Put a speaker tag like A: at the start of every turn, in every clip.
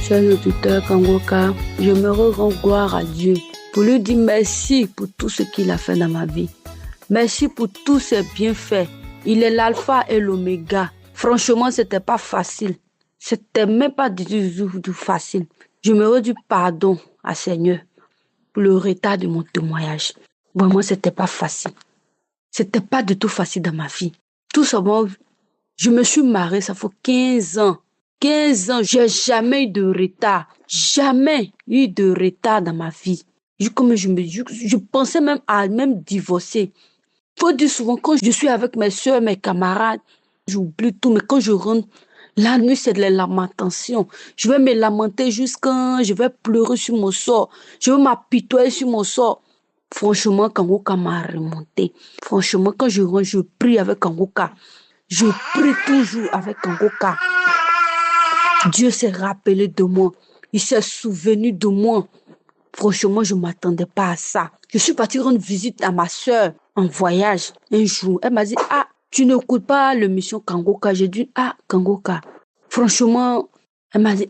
A: chers auditeurs Kangoka, je me rends gloire à Dieu pour lui dire merci pour tout ce qu'il a fait dans ma vie. Merci pour tous ses bienfaits. Il est l'alpha et l'oméga. Franchement, c'était pas facile. C'était même pas du tout facile. Je me redis pardon à Seigneur pour le retard de mon témoignage. Vraiment, c'était pas facile. C'était pas du tout facile dans ma vie. Tout simplement, je me suis mariée, ça fait 15 ans. 15 ans, j'ai jamais eu de retard. Jamais eu de retard dans ma vie. Je pensais même à divorcer. Faut dire souvent, quand je suis avec mes soeurs, mes camarades, j'oublie tout, mais quand je rentre, la nuit, c'est de la lamentation. Je vais me lamenter jusqu'à, je vais pleurer sur mon sort. Je vais m'apitoyer sur mon sort. Franchement, Kangoka m'a remonté. Franchement, quand je rentre, je prie avec Kangoka. Je prie toujours avec Kangoka. Dieu s'est rappelé de moi. Il s'est souvenu de moi. Franchement, je ne m'attendais pas à ça. Je suis partie rendre visite à ma soeur en voyage un jour. Elle m'a dit, tu n'écoutes pas l'émission Kangoka. J'ai dit, Kangoka. Franchement, elle m'a dit,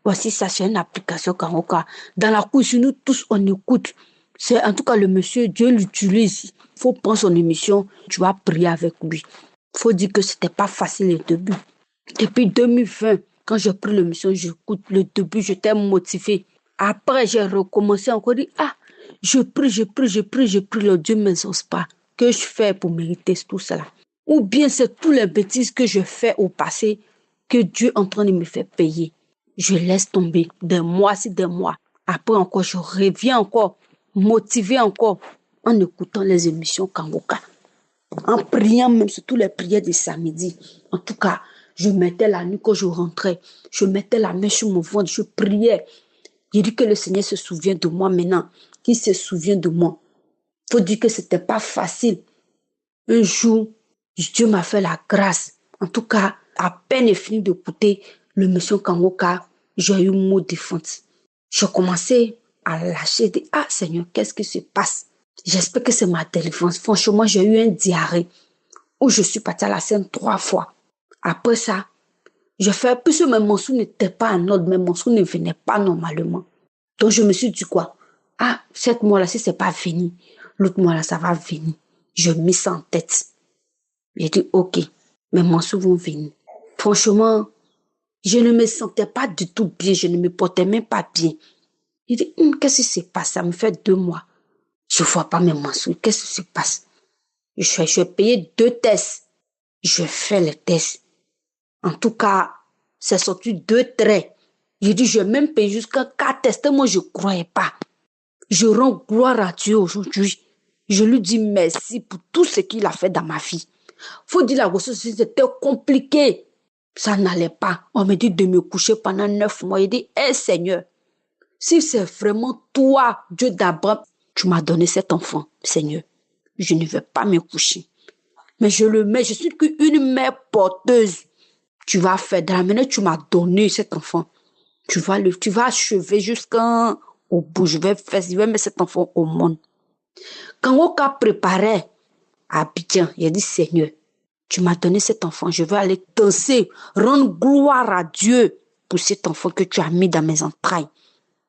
A: voici ça, c'est une application Kangoka. Dans la cour, nous tous, on écoute. C'est en tout cas le monsieur, Dieu l'utilise. Il faut prendre son émission, tu vas prier avec lui. Il faut dire que c'était pas facile le début. Depuis 2020, quand j'ai pris l'émission, j'écoute le début, j'étais motivée. Après, j'ai recommencé encore, dit, je prie, le Dieu ne m'exauce pas. Que je fais pour mériter tout cela? Ou bien c'est toutes les bêtises que je fais au passé que Dieu est en train de me faire payer. Je laisse tomber des mois. Après encore, je reviens encore, motivée encore, en écoutant les émissions Kangoka. En priant même sur toutes les prières de samedi. En tout cas, je mettais la nuit quand je rentrais. Je mettais la main sur mon ventre, je priais. J'ai dit que le Seigneur se souvient de moi maintenant. Qu'il se souvient de moi. Faut dire que c'était pas facile. Un jour, Dieu m'a fait la grâce. En tout cas, à peine fini d'écouter l'émission Kangoka, j'ai eu mot de défense. J'ai commencé à lâcher. Seigneur, qu'est-ce qui se passe? J'espère que c'est ma délivrance. Franchement, j'ai eu un diarrhée où je suis partie à la scène 3 fois. Après ça, j'ai fait, puisque mes mensonges n'étaient pas en ordre, mes mensonges ne venaient pas normalement. Donc, je me suis dit quoi? Cette mois-là, si c'est pas fini, l'autre mois-là, ça va venir. Je mis ça en tête. J'ai dit, ok, mes mensonges vont venir. Franchement, je ne me sentais pas du tout bien, je ne me portais même pas bien. J'ai dit, qu'est-ce qui se passe? Ça me fait 2 mois. Je vois pas mes mensonges. Qu'est-ce qui se passe? Je vais payer 2 tests. Je fais les tests. En tout cas, c'est sorti 2 traits. J'ai dit, je vais même payer jusqu'à 4 tests. Moi, je croyais pas. Je rends gloire à Dieu aujourd'hui. Je lui dis merci pour tout ce qu'il a fait dans ma vie. Faut dire la grossesse, c'était compliqué. Ça n'allait pas. On me dit de me coucher pendant 9 mois. Il dit, Seigneur, si c'est vraiment toi, Dieu d'Abraham, tu m'as donné cet enfant, Seigneur. Je ne vais pas me coucher. Mais je le mets, je suis qu'une mère porteuse. Tu vas faire, dans la minute tu m'as donné cet enfant. Tu vas achever jusqu'au bout. Je vais mettre cet enfant au monde. Quand Oka préparait à Abidjan, il a dit, Seigneur, tu m'as donné cet enfant. Je vais aller danser, rendre gloire à Dieu pour cet enfant que tu as mis dans mes entrailles.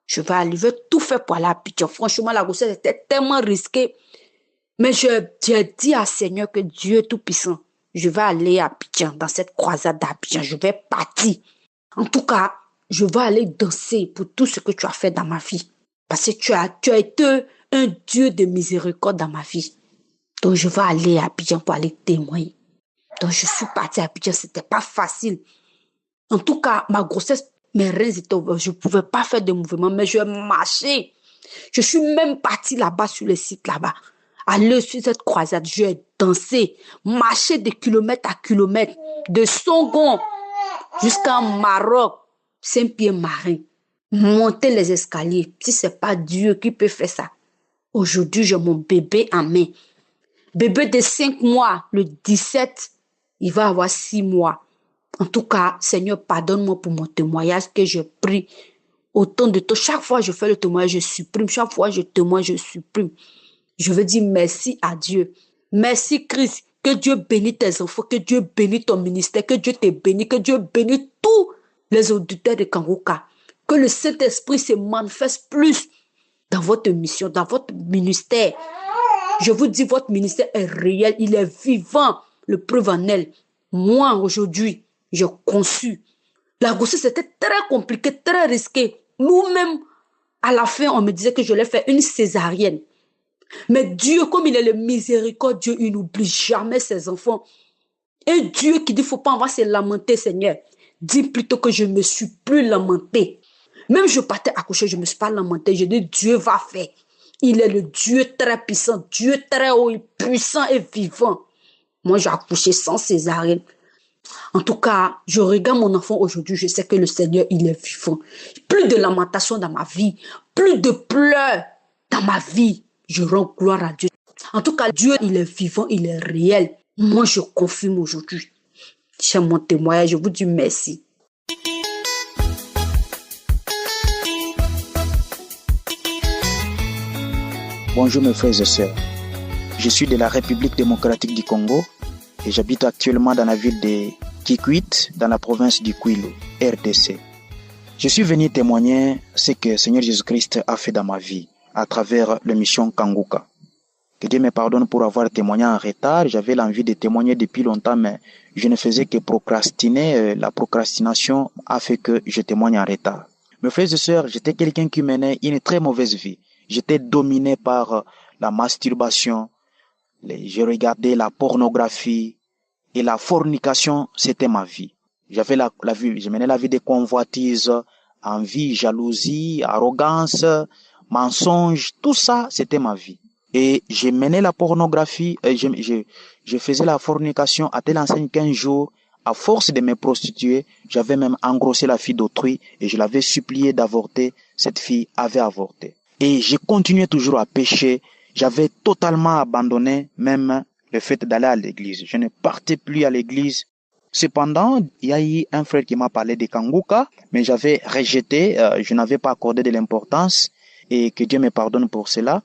A: Je vais tout faire pour aller à Abidjan. Franchement, la grossesse était tellement risquée. Mais j'ai dit à Seigneur que Dieu est tout puissant. Je vais aller à Abidjan, dans cette croisade d'Abidjan. Je vais partir. En tout cas, je vais aller danser pour tout ce que tu as fait dans ma vie. Parce que tu as été un Dieu de miséricorde dans ma vie. Donc, je vais aller à Abidjan pour aller témoigner. Donc, je suis partie à Abidjan. C'était pas facile. En tout cas, ma grossesse, mes reins étaient ouverts. Je pouvais pas faire de mouvement, mais je marchais. Je suis même partie là-bas sur le site là-bas. Aller sur cette croisade, j'ai dansé, marché de kilomètre à kilomètre, de Songon jusqu'à Maroc, Saint-Pierre-Marin, monter les escaliers. Si c'est pas Dieu qui peut faire ça. Aujourd'hui, j'ai mon bébé en main. Bébé de 5 mois, le 17, il va avoir 6 mois. En tout cas, Seigneur, pardonne-moi pour mon témoignage que je prie autant de temps. Chaque fois que je fais le témoignage, je supprime. Chaque fois que je témoigne, je supprime. Je veux dire merci à Dieu. Merci Christ. Que Dieu bénisse tes enfants, que Dieu bénisse ton ministère, que Dieu te bénisse, que Dieu bénisse tous les auditeurs de Kangoka. Que le Saint-Esprit se manifeste plus dans votre mission, dans votre ministère. Je vous dis, votre ministère est réel, il est vivant. Le preuve en elle. Moi, aujourd'hui, j'ai conçu. La grossesse, c'était très compliqué, très risqué. Nous-mêmes, à la fin, on me disait que je l'ai fait une césarienne. Mais Dieu, comme il est le miséricorde, Dieu, il n'oublie jamais ses enfants. Et Dieu qui dit, faut pas, on va se lamenter, Seigneur. Dis plutôt que je me suis plus lamenté. Même je partais accoucher, je me suis pas lamenté. Je dis, Dieu va faire. Il est le Dieu très puissant, Dieu très haut, puissant et vivant. Moi, j'ai accouché sans césarienne. En tout cas, je regarde mon enfant aujourd'hui, je sais que le Seigneur, il est vivant. Plus de lamentation dans ma vie, plus de pleurs dans ma vie. Je rends gloire à Dieu. En tout cas, Dieu, il est vivant, il est réel. Moi, je confirme aujourd'hui. C'est mon témoignage, je vous dis merci.
B: Bonjour mes frères et sœurs. Je suis de la République démocratique du Congo et j'habite actuellement dans la ville de Kikwit, dans la province du Kwilu, RDC. Je suis venu témoigner ce que le Seigneur Jésus-Christ a fait dans ma vie à travers l'émission Kanguka. Que Dieu me pardonne pour avoir témoigné en retard. J'avais l'envie de témoigner depuis longtemps, mais je ne faisais que procrastiner. La procrastination a fait que je témoigne en retard. Mes frères et sœurs, j'étais quelqu'un qui menait une très mauvaise vie. J'étais dominé par la masturbation. Je regardais la pornographie et la fornication, c'était ma vie. J'avais la vie, je menais la vie de convoitise, envie, jalousie, arrogance, mensonge, tout ça, c'était ma vie. Et je menais la pornographie, je faisais la fornication à telle enseigne qu'un jour, à force de me prostituer, j'avais même engrossé la fille d'autrui et je l'avais supplié d'avorter. Cette fille avait avorté. Et je continuais toujours à pécher. J'avais totalement abandonné même le fait d'aller à l'église. Je ne partais plus à l'église. Cependant, il y a eu un frère qui m'a parlé de Kanguka, mais j'avais rejeté, je n'avais pas accordé de l'importance et que Dieu me pardonne pour cela.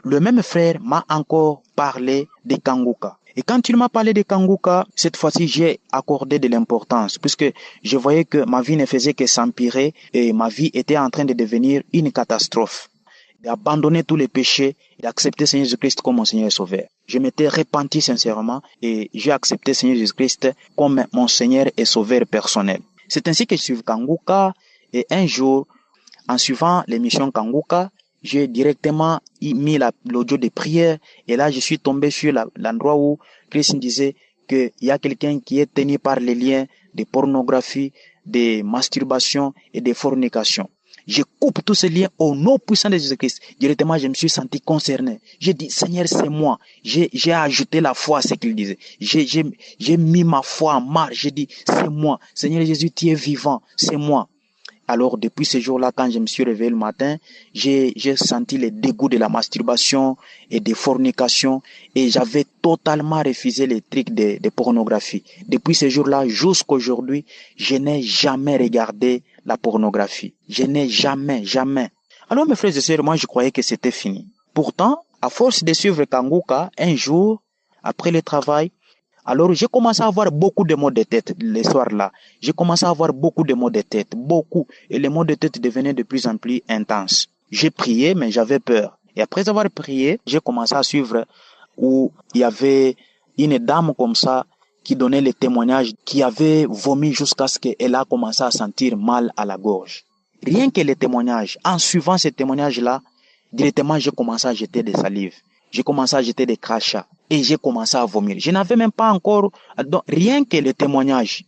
B: Le même frère m'a encore parlé de Kanguka. Et quand il m'a parlé de Kanguka, cette fois-ci, j'ai accordé de l'importance puisque je voyais que ma vie ne faisait que s'empirer et ma vie était en train de devenir une catastrophe. D'abandonner tous les péchés et d'accepter Seigneur Jésus-Christ comme mon Seigneur et Sauveur. Je m'étais repenti sincèrement et j'ai accepté Seigneur Jésus-Christ comme mon Seigneur et Sauveur personnel. C'est ainsi que je suis Kanguka et un jour, en suivant l'émission Kanguka, j'ai directement mis l'audio de prière et là je suis tombé sur l'endroit où Christ disait qu'il y a quelqu'un qui est tenu par les liens de pornographie, de masturbation et de fornication. Je coupe tous ces liens au nom puissant de Jésus-Christ. Directement, je me suis senti concerné. J'ai dit, Seigneur, c'est moi. J'ai ajouté la foi à ce qu'il disait. J'ai mis ma foi en marche. J'ai dit, c'est moi. Seigneur Jésus, tu es vivant. C'est moi. Alors, depuis ce jour-là, quand je me suis réveillé le matin, j'ai senti le dégoût de la masturbation et de fornication et j'avais totalement refusé les trucs de pornographie. Depuis ce jour-là, jusqu'aujourd'hui, je n'ai jamais regardé la pornographie. Je n'ai jamais. Alors, mes frères et sœurs, moi, je croyais que c'était fini. Pourtant, à force de suivre Kanguka, un jour, après le travail, alors j'ai commencé à avoir beaucoup de maux de tête le soir-là. J'ai commencé à avoir beaucoup de maux de tête, beaucoup. Et les maux de tête devenaient de plus en plus intenses. J'ai prié, mais j'avais peur. Et après avoir prié, j'ai commencé à suivre où il y avait une dame comme ça qui donnait les témoignages, qui avait vomi jusqu'à ce qu'elle a commencé à sentir mal à la gorge. Rien que les témoignages. En suivant ces témoignages-là, directement j'ai commencé à jeter des salives. J'ai commencé à jeter des crachats et j'ai commencé à vomir. Je n'avais même pas encore, donc, rien que les témoignages.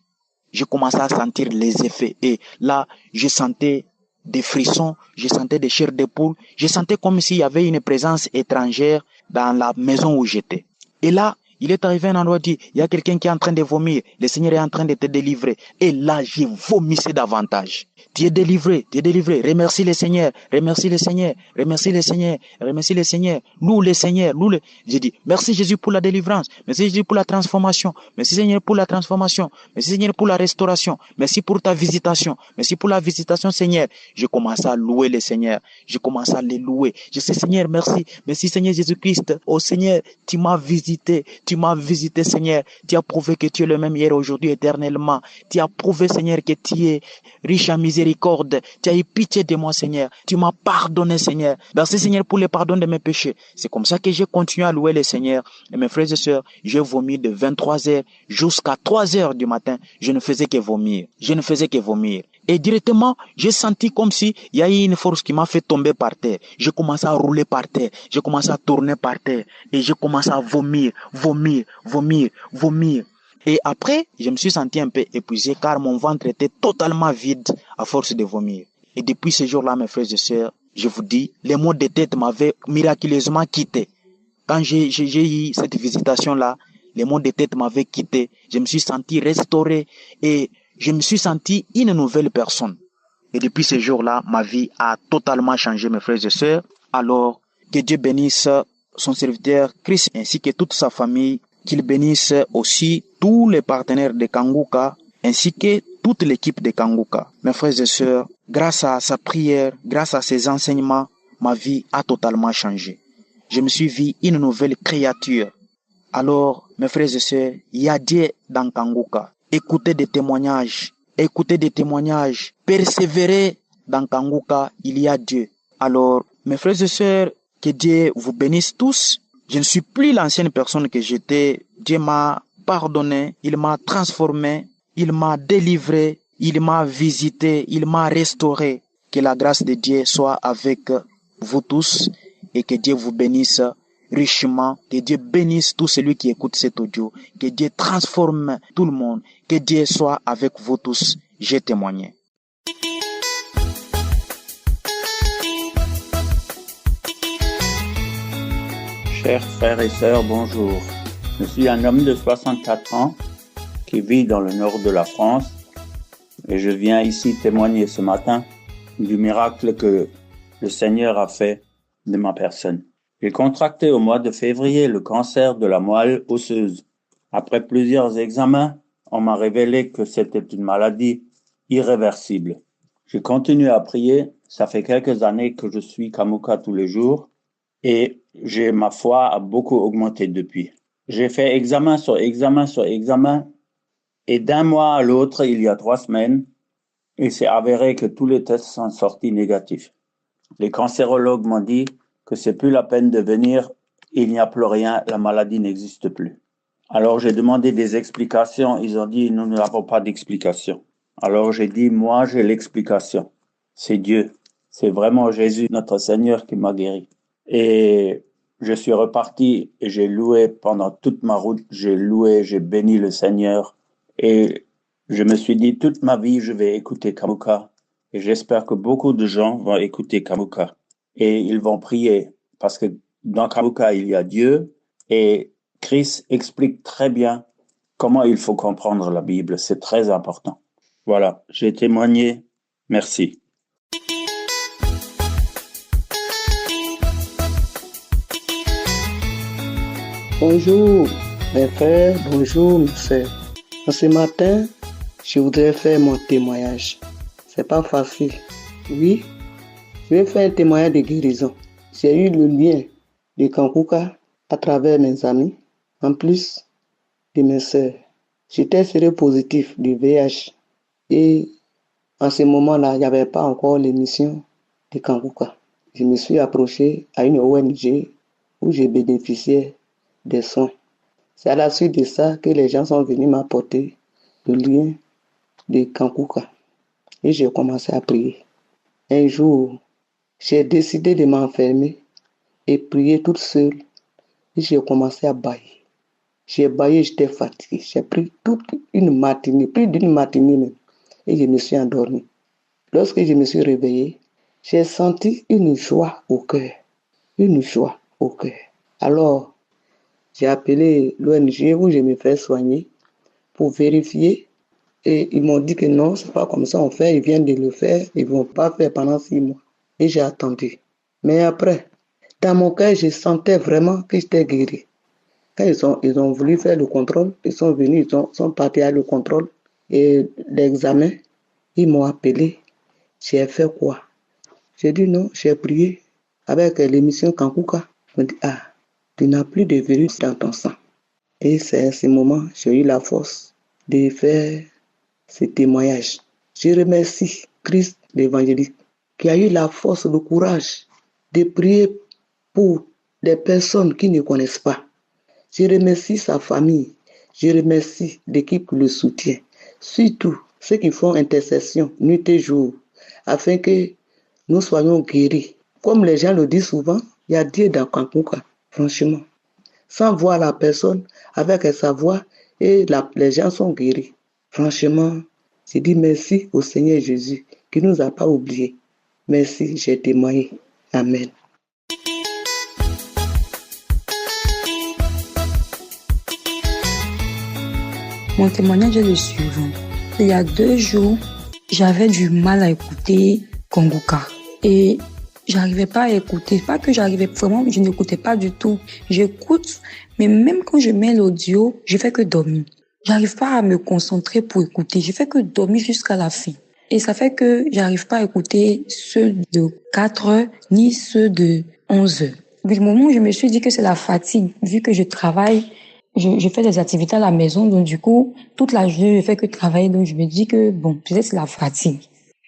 B: J'ai commencé à sentir les effets et là, je sentais des frissons, je sentais des chairs de poule, je sentais comme s'il y avait une présence étrangère dans la maison où j'étais. Et là, il est arrivé un endroit où il y a quelqu'un qui est en train de vomir, le Seigneur est en train de te délivrer. Et là, j'ai vomissé davantage. Tu es délivré, remercie le Seigneur, remercie le Seigneur, remercie le Seigneur, remercie le Seigneur, loue le Seigneur, loue le... J'ai dit, merci Jésus pour la délivrance, merci Jésus pour la transformation, merci Seigneur pour la transformation, merci Seigneur pour la restauration, merci pour ta visitation, merci pour la visitation Seigneur. Je commence à louer le Seigneur, je commence à les louer. Je sais Seigneur, merci Seigneur Jésus-Christ, oh Seigneur, tu m'as visité, Tu m'as visité, Seigneur. Tu as prouvé que tu es le même hier, aujourd'hui, éternellement. Tu as prouvé, Seigneur, que tu es riche en miséricorde. Tu as eu pitié de moi, Seigneur. Tu m'as pardonné, Seigneur. Merci, Seigneur, pour le pardon de mes péchés. C'est comme ça que j'ai continué à louer le Seigneur. Et mes frères et sœurs, j'ai vomi de 23h jusqu'à 3h du matin. Je ne faisais que vomir. Je ne faisais que vomir. Et directement, j'ai senti comme si il y a eu une force qui m'a fait tomber par terre. J'ai commencé à rouler par terre. J'ai commencé à tourner par terre. Et j'ai commencé à vomir. Et après, je me suis senti un peu épuisé car mon ventre était totalement vide à force de vomir. Et depuis ce jour-là, mes frères et sœurs, je vous dis, les maux de tête m'avaient miraculeusement quitté. Quand j'ai eu cette visitation-là, les maux de tête m'avaient quitté. Je me suis senti restauré et je me suis senti une nouvelle personne. Et depuis ce jour-là, ma vie a totalement changé, mes frères et sœurs. Alors, que Dieu bénisse son serviteur Christ ainsi que toute sa famille, qu'il bénisse aussi tous les partenaires de Kanguka ainsi que toute l'équipe de Kanguka. Mes frères et sœurs, grâce à sa prière, grâce à ses enseignements, ma vie a totalement changé. Je me suis vu une nouvelle créature. Alors, mes frères et sœurs, il y a Dieu dans Kanguka. Écoutez des témoignages, persévérez dans Kanguka, il y a Dieu. Alors, mes frères et sœurs, que Dieu vous bénisse tous. Je ne suis plus l'ancienne personne que j'étais. Dieu m'a pardonné, il m'a transformé, il m'a délivré, il m'a visité, il m'a restauré. Que la grâce de Dieu soit avec vous tous et que Dieu vous bénisse richement, que Dieu bénisse tout celui qui écoute cet audio, que Dieu transforme tout le monde, que Dieu soit avec vous tous. J'ai témoigné.
C: Chers frères et sœurs, bonjour. Je suis un homme de 64 ans qui vit dans le nord de la France et je viens ici témoigner ce matin du miracle que le Seigneur a fait de ma personne. J'ai contracté au mois de février le cancer de la moelle osseuse. Après plusieurs examens, on m'a révélé que c'était une maladie irréversible. J'ai continué à prier. Ça fait quelques années que je suis Kanguka tous les jours et ma foi a beaucoup augmenté depuis. J'ai fait examen sur examen et d'un mois à l'autre, il y a 3 semaines, il s'est avéré que tous les tests sont sortis négatifs. Les cancérologues m'ont dit que c'est plus la peine de venir, il n'y a plus rien, la maladie n'existe plus. Alors j'ai demandé des explications, ils ont dit nous n'avons pas d'explication. Alors j'ai dit moi j'ai l'explication, c'est Dieu, c'est vraiment Jésus notre Seigneur qui m'a guéri. Et je suis reparti et j'ai loué pendant toute ma route, j'ai béni le Seigneur et je me suis dit toute ma vie je vais écouter Kanguka et j'espère que beaucoup de gens vont écouter Kanguka. Et ils vont prier parce que dans Kanguka, il y a Dieu et Christ explique très bien comment il faut comprendre la Bible. C'est très important. Voilà, j'ai témoigné. Merci.
D: Bonjour mes frères, bonjour mes sœurs. Ce matin, je voudrais faire mon témoignage. C'est pas facile. Oui, je vais faire un témoignage de guérison. J'ai eu le lien de Kanguka à travers mes amis, en plus de mes sœurs. J'étais séropositif du VIH et en ce moment-là, il n'y avait pas encore l'émission de Kanguka. Je me suis approché à une ONG où j'ai bénéficié des soins. C'est à la suite de ça que les gens sont venus m'apporter le lien de Kanguka et j'ai commencé à prier. Un jour, j'ai décidé de m'enfermer et prier toute seule et j'ai commencé à bailler. J'ai baillé, j'étais fatigué. J'ai pris toute une matinée, plus d'une matinée même, et je me suis endormi. Lorsque je me suis réveillé, j'ai senti une joie au cœur. Une joie au cœur. Alors, j'ai appelé l'ONG où je me fais soigner pour vérifier. Et ils m'ont dit que non, c'est pas comme ça on fait, ils viennent de le faire, ils vont pas faire pendant 6 mois. Et j'ai attendu. Mais après, dans mon cœur, je sentais vraiment que j'étais guéri. Quand ils ont voulu faire le contrôle, ils sont venus, ils sont partis à le contrôle. Et l'examen, ils m'ont appelé. J'ai fait quoi? J'ai dit non, j'ai prié avec l'émission Kanguka. Ils m'ont dit, tu n'as plus de virus dans ton sang. Et c'est à ce moment que j'ai eu la force de faire ce témoignage. Je remercie Christ l'évangéliste qui a eu la force, le courage de prier pour des personnes qui ne connaissent pas. Je remercie sa famille. Je remercie l'équipe qui le soutient. Surtout ceux qui font intercession nuit et jour afin que nous soyons guéris. Comme les gens le disent souvent, il y a Dieu dans Kankuka, franchement. Sans voir la personne, avec sa voix, et les gens sont guéris. Franchement, je dis merci au Seigneur Jésus qui ne nous a pas oubliés. Merci, j'ai témoigné. Amen.
A: Mon témoignage est le suivant. Il y a 2 jours, j'avais du mal à écouter Kongoka. Et j'arrivais pas à écouter. Pas que j'arrivais vraiment, je n'écoutais pas du tout. J'écoute, mais même quand je mets l'audio, je fais que dormir. J'arrive pas à me concentrer pour écouter. Je fais que dormir jusqu'à la fin. Et ça fait que j'arrive pas à écouter ceux de 4 heures, ni ceux de 11 heures. Du moment où je me suis dit que c'est la fatigue, vu que je travaille, je fais des activités à la maison, donc du coup, toute la journée, je fais que travailler, donc je me dis que, bon, peut-être c'est la fatigue.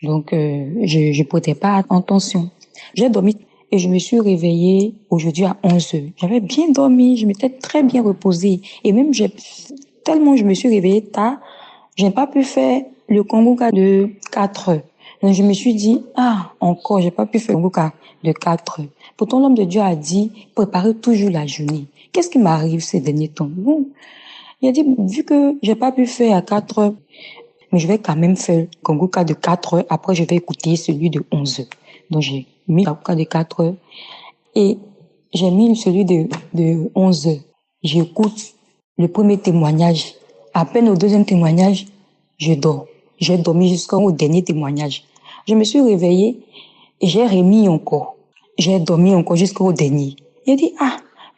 A: Donc, je prêtais pas attention. J'ai dormi et je me suis réveillée aujourd'hui à 11 heures. J'avais bien dormi, je m'étais très bien reposée. Et même, tellement je me suis réveillée tard, je n'ai pas pu faire le Kongoka de 4 heures. Donc, je me suis dit, encore, j'ai pas pu faire le Kongoka de 4 heures. Pourtant, l'homme de Dieu a dit, préparez toujours la journée. Qu'est-ce qui m'arrive ces derniers temps? Bon, il a dit, vu que j'ai pas pu faire à 4 heures, mais je vais quand même faire le Kongoka de 4 heures. Après, je vais écouter celui de 11 heures. Donc, j'ai mis le Kongoka de 4 heures et j'ai mis celui de 11 heures. J'écoute le premier témoignage. À peine au deuxième témoignage, je dors. J'ai dormi jusqu'au dernier témoignage. Je me suis réveillée et j'ai remis encore. J'ai dormi encore jusqu'au dernier. Il a dit,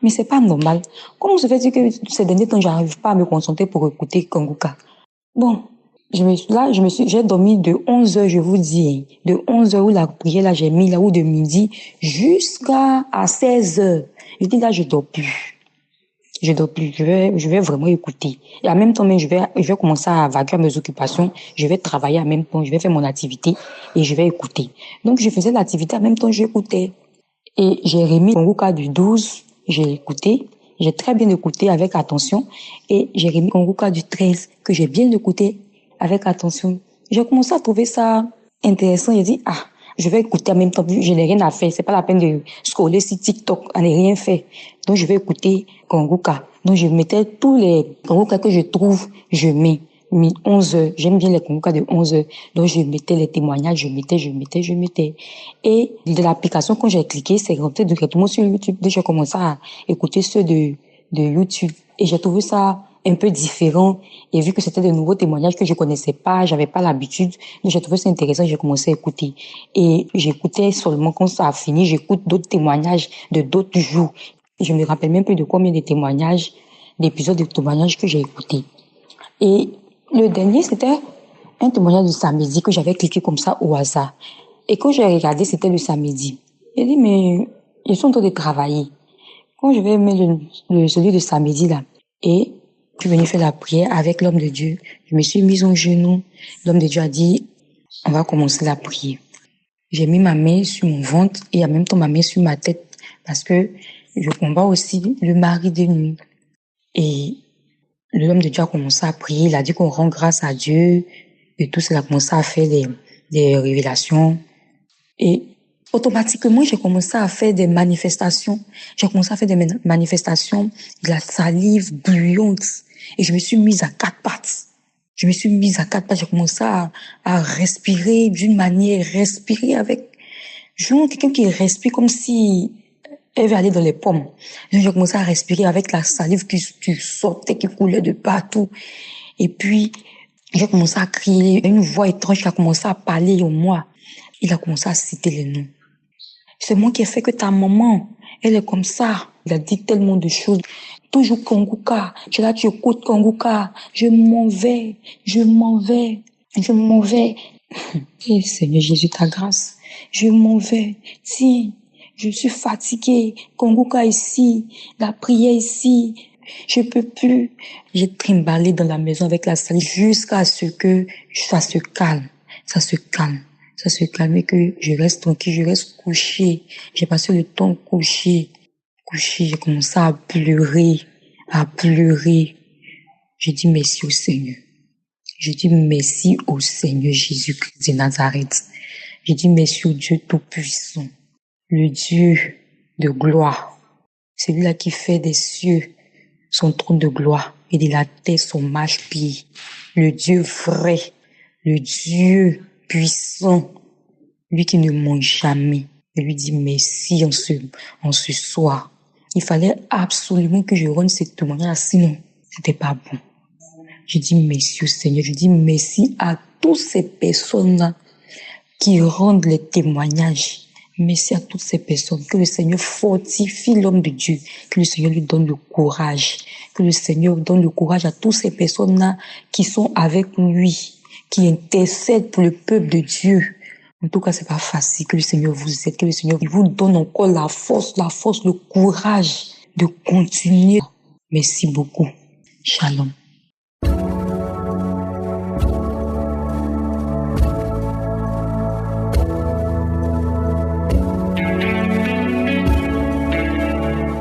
A: mais c'est pas normal. Comment se fait-il que ces derniers temps, j'arrive pas à me concentrer pour écouter Kongoka? Bon, j'ai dormi de 11 heures, je vous dis, de 11 heures où la prière, là, j'ai mis là, ou de midi, jusqu'à 16 heures. Je dis, là, je dors plus. Je vais vraiment écouter. Et en même temps, je vais commencer à vaquer à mes occupations. Je vais travailler en même temps. Je vais faire mon activité et je vais écouter. Donc, je faisais l'activité en même temps, j'écoutais. Et j'ai remis Kongoka du 12. J'ai écouté. J'ai très bien écouté avec attention. Et j'ai remis Kongoka du 13 que j'ai bien écouté avec attention. J'ai commencé à trouver ça intéressant. J'ai dit, je vais écouter en même temps. Je n'ai rien à faire. C'est pas la peine de scroller sur TikTok. On n'a rien fait. Donc, je vais écouter Kongoka. Donc, je mettais tous les Kongoka que je trouve, je mets. 11 heures. J'aime bien les Kongoka de 11 heures. Donc, je mettais les témoignages, je mettais. Et de l'application, quand j'ai cliqué, c'est rentré directement sur YouTube. Donc, j'ai commencé à écouter ceux de YouTube. Et j'ai trouvé ça un peu différent. Et vu que c'était de nouveaux témoignages que je connaissais pas, j'avais pas l'habitude. Donc, j'ai trouvé ça intéressant, j'ai commencé à écouter. Et j'écoutais seulement quand ça a fini, j'écoute d'autres témoignages de d'autres jours. Je me rappelle même plus de combien de témoignages, d'épisodes de témoignages que j'ai écoutés. Et le dernier, c'était un témoignage du samedi que j'avais cliqué comme ça au hasard. Et quand j'ai regardé, c'était le samedi. J'ai dit, mais ils sont en train de travailler. Quand je vais mettre celui de samedi là, et je suis venue faire la prière avec l'homme de Dieu, je me suis mise en genoux. L'homme de Dieu a dit, on va commencer la prière. J'ai mis ma main sur mon ventre et en même temps ma main sur ma tête parce que je combats aussi le mari de nuit. Et l'homme de Dieu a commencé à prier. Il a dit qu'on rend grâce à Dieu et tout cela a commencé à faire des révélations. Et automatiquement, j'ai commencé à faire des manifestations. J'ai commencé à faire des manifestations de la salive bouillante. Et je me suis mise à 4 pattes. J'ai commencé à respirer d'une manière, respirer avec, genre quelqu'un qui respire comme si elle veut aller dans les pommes. Donc, j'ai commencé à respirer avec la salive qui sortait, qui coulait de partout. Et puis, j'ai commencé à crier. Une voix étrange qui a commencé à parler en moi. Il a commencé à citer les noms. C'est moi qui ai fait que ta maman, elle est comme ça. Il a dit tellement de choses. Toujours Kongoka. Tu là, tu écoutes Kongoka. Je m'en vais. Et Seigneur Jésus, ta grâce. Je m'en vais. Si, je suis fatiguée. Kongoka ici. La prière ici.
E: Je peux plus. J'ai trimballé dans la maison avec la salle jusqu'à ce que ça se calme. Ça se calme et que je reste tranquille, je reste couché. J'ai passé le temps couché. J'ai commencé à pleurer. Je dis merci au Seigneur. Je dis merci au Seigneur Jésus-Christ de Nazareth. Je dis merci au Dieu Tout-Puissant, le Dieu de gloire. Celui-là qui fait des cieux son trône de gloire et de la terre son marchepied. Le Dieu vrai, le Dieu puissant, lui qui ne ment jamais. Je lui dis merci en ce soir. Il fallait absolument que je rende ce témoignage, sinon c'était pas bon. Je dis merci au Seigneur, je dis merci à toutes ces personnes-là qui rendent les témoignages. Merci à toutes ces personnes. Que le Seigneur fortifie l'homme de Dieu. Que le Seigneur lui donne le courage. Que le Seigneur donne le courage à toutes ces personnes-là qui sont avec lui, qui intercèdent pour le peuple de Dieu. En tout cas, c'est pas facile. Que le Seigneur vous aide. Que le Seigneur vous donne encore la force, le courage de continuer. Merci beaucoup. Shalom.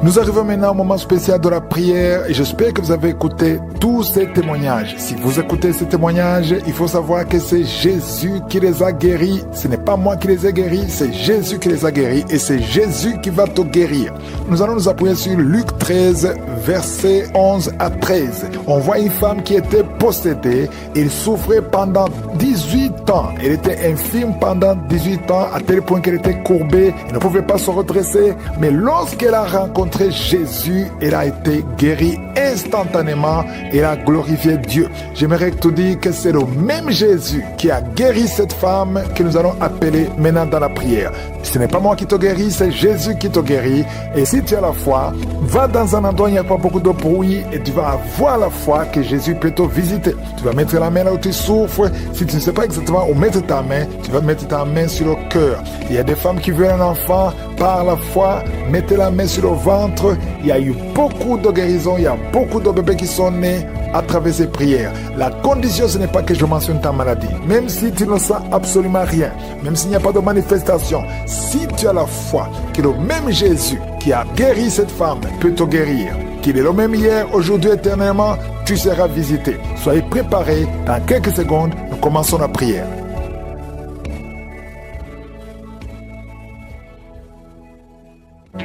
F: Nous arrivons maintenant au moment spécial de la prière et j'espère que vous avez écouté tous ces témoignages. Si vous écoutez ces témoignages, il faut savoir que c'est Jésus qui les a guéris. Ce n'est pas moi qui les ai guéris, c'est Jésus qui les a guéris et c'est Jésus qui va te guérir. Nous allons nous appuyer sur Luc 13, versets 11 à 13. On voit une femme qui était possédée. Elle souffrait pendant 18 ans. Elle était infirme pendant 18 ans à tel point qu'elle était courbée. Elle ne pouvait pas se redresser. Mais lorsqu'elle a rencontré Jésus, elle a été guérie instantanément. Elle a glorifié Dieu. J'aimerais te dire que c'est le même Jésus qui a guéri cette femme que nous allons appeler maintenant dans la prière. Ce n'est pas moi qui te guéris, c'est Jésus qui te guérit. Et si tu as la foi, va dans un endroit où il n'y a pas beaucoup de bruit et tu vas avoir la foi que Jésus peut te visiter. Tu vas mettre la main là où tu souffres. Si tu ne sais pas exactement où mettre ta main, tu vas mettre ta main sur le cœur. Il y a des femmes qui veulent un enfant par la foi. Mettez la main sur le ventre. Il y a eu beaucoup de guérisons. Il y a beaucoup de bébés qui sont nés à travers ces prières. La condition, ce n'est pas que je mentionne ta maladie. Même si tu ne sens absolument rien, même s'il n'y a pas de manifestation, si tu as la foi que le même Jésus qui a guéri cette femme peut te guérir, qu'il est le même hier, aujourd'hui, éternellement, tu seras visité. Soyez préparés. Dans quelques secondes, nous commençons la prière.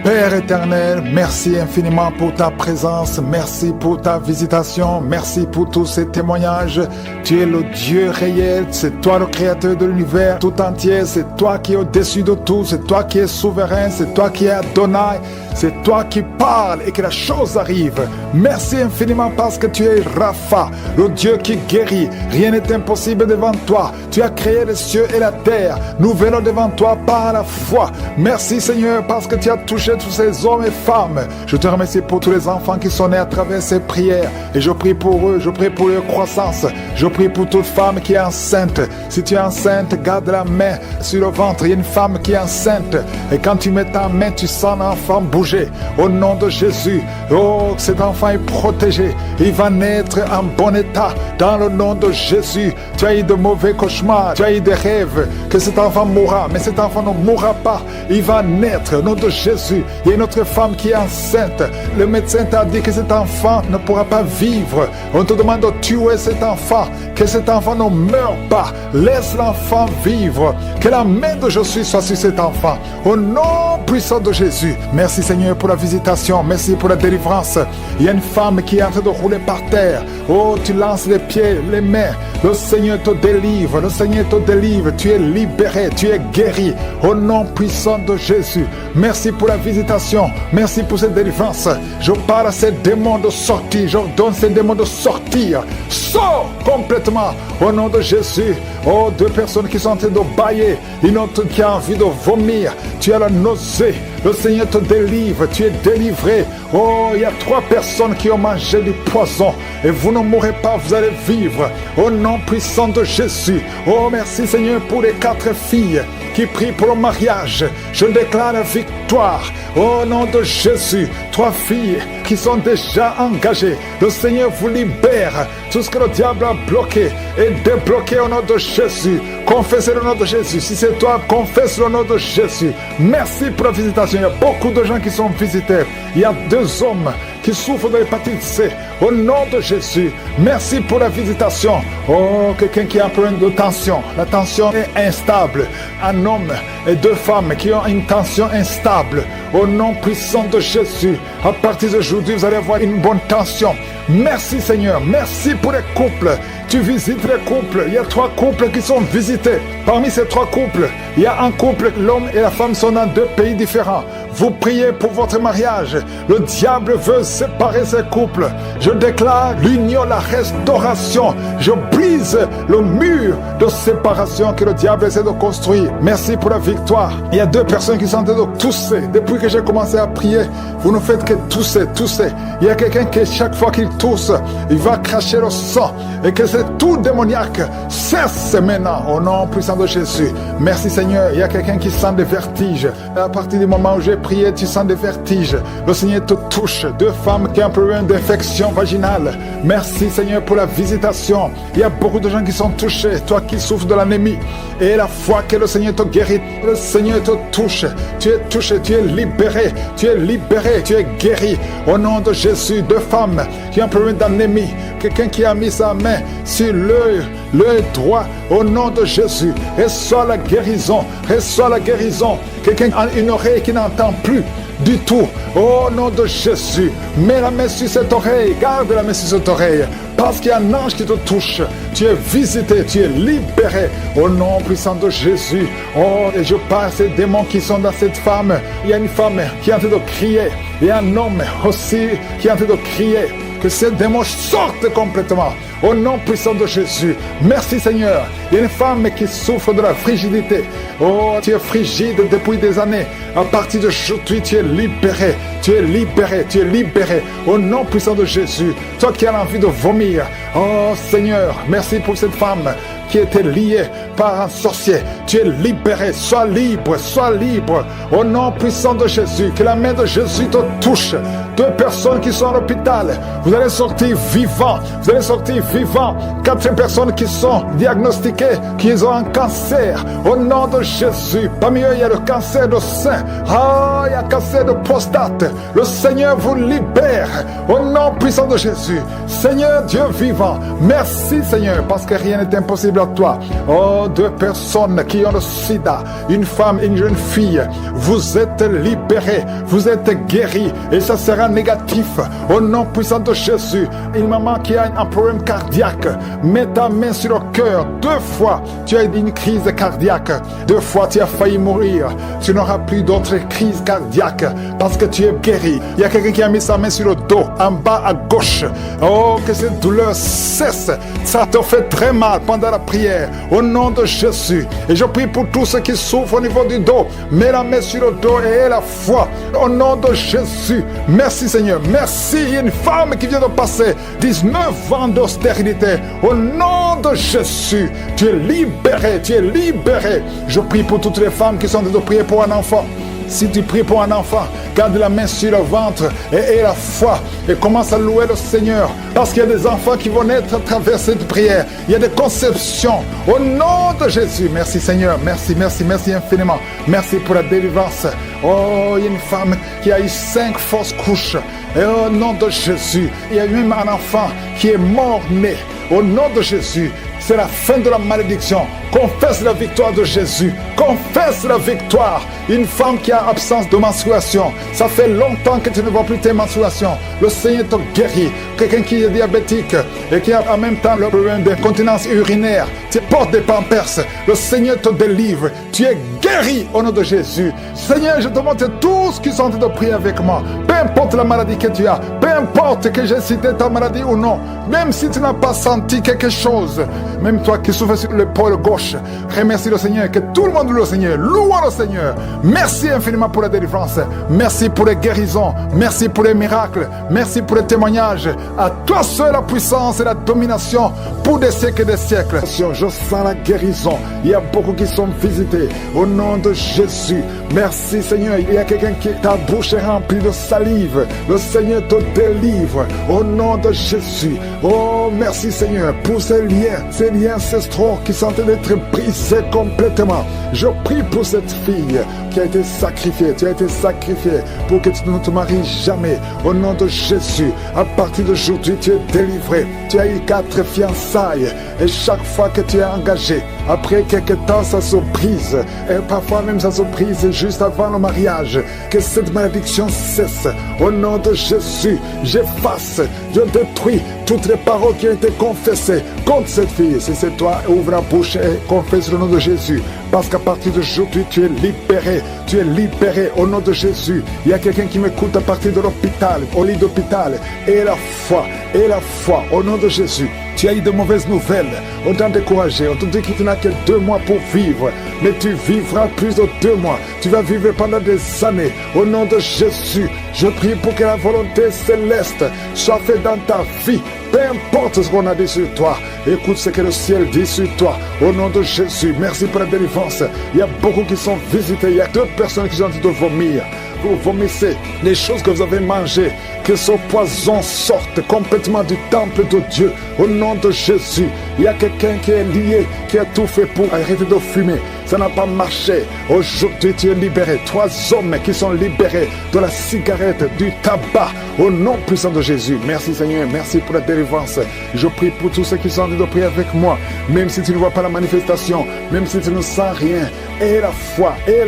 F: Père éternel, merci infiniment pour ta présence, merci pour ta visitation, merci pour tous ces témoignages. Tu es le Dieu réel, c'est toi le créateur de l'univers tout entier, c'est toi qui es au-dessus de tout, c'est toi qui es souverain, c'est toi qui es Adonai, c'est toi qui parles et que la chose arrive. Merci infiniment parce que tu es Rapha, le Dieu qui guérit. Rien n'est impossible devant toi. Tu as créé les cieux et la terre. Nous venons devant toi par la foi. Merci Seigneur parce que tu as touché tous ces hommes et femmes. Je te remercie pour tous les enfants qui sont nés à travers ces prières. Et je prie pour eux, je prie pour leur croissance. Je prie pour toute femme qui est enceinte. Si tu es enceinte, garde la main sur le ventre. Il y a une femme qui est enceinte. Et quand tu mets ta main, tu sens l'enfant bouger. Au nom de Jésus, oh, cet enfant est protégé. Il va naître en bon état. Dans le nom de Jésus, tu as eu de mauvais cauchemars. Tu as eu des rêves que cet enfant mourra. Mais cet enfant ne mourra pas. Il va naître au nom de Jésus. Il y a une autre femme qui est enceinte. Le médecin t'a dit que cet enfant ne pourra pas vivre. On te demande de tuer cet enfant. Que cet enfant ne meure pas. Laisse l'enfant vivre. Que la main de Jésus soit sur cet enfant. Au nom puissant de Jésus. Merci Seigneur pour la visitation. Merci pour la délivrance. Il y a une femme qui est en train de rouler par terre. Oh, tu lances les pieds, les mains. Le Seigneur te délivre. Le Seigneur te délivre. Tu es libéré. Tu es guéri. Au nom puissant de Jésus. Merci pour la visitation. Merci pour cette délivrance. Je parle à ces démons de sortir. J'ordonne ces démons de sortir. Sors complètement au nom de Jésus. Oh, deux personnes qui sont en train de bailler. Une autre qui a envie de vomir. Tu as la nausée. Le Seigneur te délivre. Tu es délivré. Oh, il y a 3 personnes qui ont mangé du poison. Et vous ne mourrez pas, vous allez vivre. Au nom puissant de Jésus. Oh, merci Seigneur pour les 4 filles qui prient pour le mariage. Je déclare la victoire. Au nom de Jésus. 3 filles qui sont déjà engagés. Le Seigneur vous libère. Tout ce que le diable a bloqué est débloqué au nom de Jésus. Confessez le nom de Jésus. Si c'est toi, confesse le nom de Jésus. Merci pour la visitation. Il y a beaucoup de gens qui sont visités. Il y a 2 hommes qui souffrent de l'hépatite C. Au nom de Jésus, merci pour la visitation. Oh, quelqu'un qui a un problème de tension. La tension est instable. Un homme et 2 femmes qui ont une tension instable. Au nom puissant de Jésus, à partir d'aujourd'hui, vous allez avoir une bonne tension. Merci Seigneur. Merci pour les couples. Tu visites les couples. Il y a 3 couples qui sont visités. Parmi ces 3 couples, il y a un couple, l'homme et la femme sont dans 2 pays différents. Vous priez pour votre mariage. Le diable veut séparer ces couples. Je déclare l'union, la restauration. Je brise le mur de séparation que le diable essaie de construire. Merci pour la victoire. Il y a 2 personnes qui sont en train de tousser. Depuis que j'ai commencé à prier, vous ne faites que tousser, tousser. Il y a quelqu'un qui, chaque fois qu'il tousse, il va cracher le sang. Et que c'est tout démoniaque cesse maintenant au nom puissant de Jésus. Merci Seigneur. Il y a quelqu'un qui sent des vertiges. À partir du moment où j'ai prié, tu sens des vertiges. Le Seigneur te touche. 2 femmes qui ont un problème d'infection vaginale. Merci Seigneur pour la visitation. Il y a beaucoup de gens qui sont touchés. Toi qui souffres de l'anémie. Et la foi que le Seigneur te guérit. Le Seigneur te touche. Tu es touché, tu es libéré. Tu es libéré, tu es guéri. Au nom de Jésus, 2 femmes qui ont un problème d'anémie. Quelqu'un qui a mis sa main sur l'œil droit. Au nom de Jésus, reçois la guérison. Reçois la guérison. Quelqu'un a une oreille qui n'entend plus du tout. Au nom de Jésus, mets la main sur cette oreille. Garde la main sur cette oreille. Parce qu'il y a un ange qui te touche. Tu es visité, tu es libéré. Au nom puissant de Jésus. Oh, et je parle ces démons qui sont dans cette femme. Il y a une femme qui est en train de crier. Et un homme aussi qui est en train de crier. Que ces démons sortent complètement. Au nom puissant de Jésus. Merci Seigneur. Il y a une femme qui souffre de la frigidité. Oh, tu es frigide depuis des années. À partir d'aujourd'hui, tu es libéré. Tu es libéré. Tu es libéré. Au nom puissant de Jésus. Toi qui as envie de vomir. Oh Seigneur, merci pour cette femme qui était liée par un sorcier. Tu es libéré. Sois libre. Sois libre. Au nom puissant de Jésus. Que la main de Jésus te touche. 2 personnes qui sont à l'hôpital. Vous allez sortir vivants. Vous allez sortir vivants. 4 personnes qui sont diagnostiquées, qui ont un cancer. Au nom de Jésus. Parmi eux, il y a le cancer de sein. Il y a le cancer de prostate. Le Seigneur vous libère. Au nom puissant de Jésus. Seigneur Dieu vivant. Merci Seigneur, parce que rien n'est impossible à toi. Oh, 2 personnes qui ont le sida. Une femme et une jeune fille. Vous êtes libérés. Vous êtes guéris. Et ça sera négatif. Au nom puissant de Jésus. Une maman qui a un problème cardiaque. Mets ta main sur le cœur. 2 fois, tu as eu une crise cardiaque. 2 fois, tu as failli mourir. Tu n'auras plus d'autres crises cardiaques parce que tu es guéri. Il y a quelqu'un qui a mis sa main sur le dos, en bas à gauche. Oh, que cette douleur cesse. Ça te fait très mal pendant la prière. Au nom de Jésus. Et je prie pour tous ceux qui souffrent au niveau du dos. Mets la main sur le dos et aie la foi. Au nom de Jésus. Merci Seigneur. Merci. Il y a une femme qui vient de passer 19 ans d'austérité. Au nom de Jésus. Tu es libéré. Tu es libéré. Je prie pour toutes les femmes qui sont en train de prier pour un enfant. Si tu pries pour un enfant, garde la main sur le ventre et aie la foi et commence à louer le Seigneur. Parce qu'il y a des enfants qui vont naître à travers cette prière. Il y a des conceptions. Au nom de Jésus. Merci Seigneur. Merci, merci, merci infiniment. Merci pour la délivrance. Oh, il y a une femme qui a eu 5 fausses couches. Et au nom de Jésus, il y a même un enfant qui est mort-né. Au nom de Jésus, c'est la fin de la malédiction. Confesse la victoire de Jésus. Confesse la victoire. Une femme qui a absence de menstruation. Ça fait longtemps que tu ne vois plus tes menstruations. Le Seigneur te guérit. Quelqu'un qui est diabétique et qui a en même temps le problème d'incontinence urinaire. Tu portes des pampers. Le Seigneur te délivre. Tu es guéri au nom de Jésus. Seigneur, je te montre tous qui sont en train de prier avec moi. Peu importe la maladie que tu as. Peu importe que j'ai cité ta maladie ou non. Même si tu n'as pas senti quelque chose. Même toi qui souffres sur l'épaule gauche, remercie le Seigneur, que tout le monde loue le Seigneur. Louons le Seigneur. Merci infiniment pour la délivrance. Merci pour les guérisons. Merci pour les miracles. Merci pour les témoignages. À toi seul la puissance et la domination pour des siècles et des siècles. Je sens la guérison. Il y a beaucoup qui sont visités. Au nom de Jésus. Merci Seigneur. Il y a quelqu'un qui ta bouche est remplie de salive. Le Seigneur te délivre. Au nom de Jésus. Oh, merci Seigneur pour ces liens ancestraux qui sont en train d'être brisés complètement. Je prie pour cette fille qui a été sacrifiée. Tu as été sacrifié pour que tu ne te maries jamais. Au nom de Jésus, à partir d'aujourd'hui, tu es délivré. Tu as eu 4 fiançailles et chaque fois que tu es engagé, après quelque temps, ça se brise. Et parfois même ça se brise juste avant le mariage. Que cette malédiction cesse. Au nom de Jésus, j'efface, je détruis toutes les paroles qui ont été confessées contre cette fille. Si c'est toi, ouvre la bouche et confesse le nom de Jésus. Parce qu'à partir d'aujourd'hui, tu es libéré. Tu es libéré au nom de Jésus. Il y a quelqu'un qui m'écoute à partir de l'hôpital, au lit d'hôpital. Et la foi, au nom de Jésus. Tu as eu de mauvaises nouvelles. On t'a découragé. On te dit que tu n'as que 2 mois pour vivre. Mais tu vivras plus de 2 mois. Tu vas vivre pendant des années. Au nom de Jésus, je prie pour que la volonté céleste soit faite dans ta vie. Peu importe ce qu'on a dit sur toi. Écoute ce que le ciel dit sur toi. Au nom de Jésus, merci pour la délivrance. Il y a beaucoup qui sont visités. Il y a 2 personnes qui sont en train de vomir. Vous vomissez les choses que vous avez mangées. Que ce poison sorte complètement du temple de Dieu. Au nom de Jésus, il y a quelqu'un qui est lié, qui a tout fait pour arrêter de fumer. Ça n'a pas marché. Aujourd'hui, tu es libéré. 3 hommes qui sont libérés de la cigarette, du tabac. Au nom puissant de Jésus. Merci Seigneur. Merci pour la délivrance. Je prie pour tous ceux qui sont en train de prier avec moi. Même si tu ne vois pas la manifestation, même si tu ne sens rien. Et la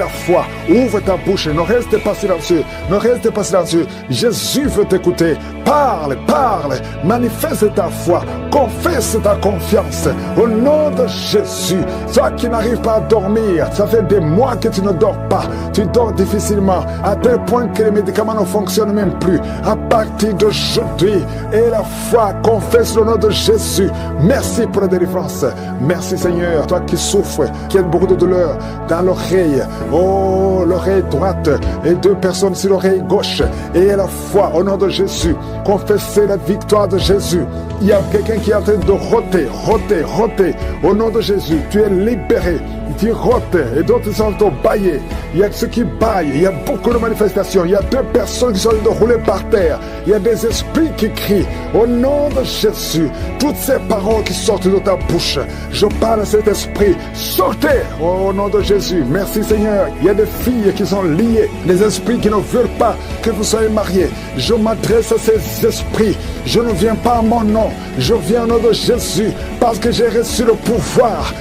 F: foi. Ouvre ta bouche. Ne reste pas silencieux. Ne reste pas silencieux. Jésus veut t'écouter. Parle. Manifeste ta foi. Confesse ta confiance. Au nom de Jésus. Toi qui n'arrives pas à dormir, ça fait des mois que tu ne dors pas. Tu dors difficilement, à tel point que les médicaments ne fonctionnent même plus. À partir d'aujourd'hui, et la foi, confesse le nom de Jésus. Merci pour la délivrance. Merci Seigneur. Toi qui souffres, qui as beaucoup de douleur dans l'oreille. Oh, l'oreille droite et 2 personnes sur l'oreille gauche. Et la foi, au nom de Jésus. Confessez la victoire de Jésus. Il y a quelqu'un qui est en train de roter. Au nom de Jésus, tu es libéré. Tu rotes et d'autres sont en bailler. Il y a ceux qui baillent. Il y a beaucoup de manifestations. Il y a 2 personnes qui sont en train de rouler par terre. Il y a des esprits qui crient. Au nom de Jésus, toutes ces paroles qui sortent de ta bouche, je parle à cet esprit. Sortez au nom de Jésus. Merci Seigneur. Il y a des filles qui sont liées. Les esprits qui ne veulent pas que vous soyez mariés. Je m'adresse à ces esprits. Je ne viens pas à mon nom. Je viens au nom de Jésus. Parce que j'ai reçu le pouvoir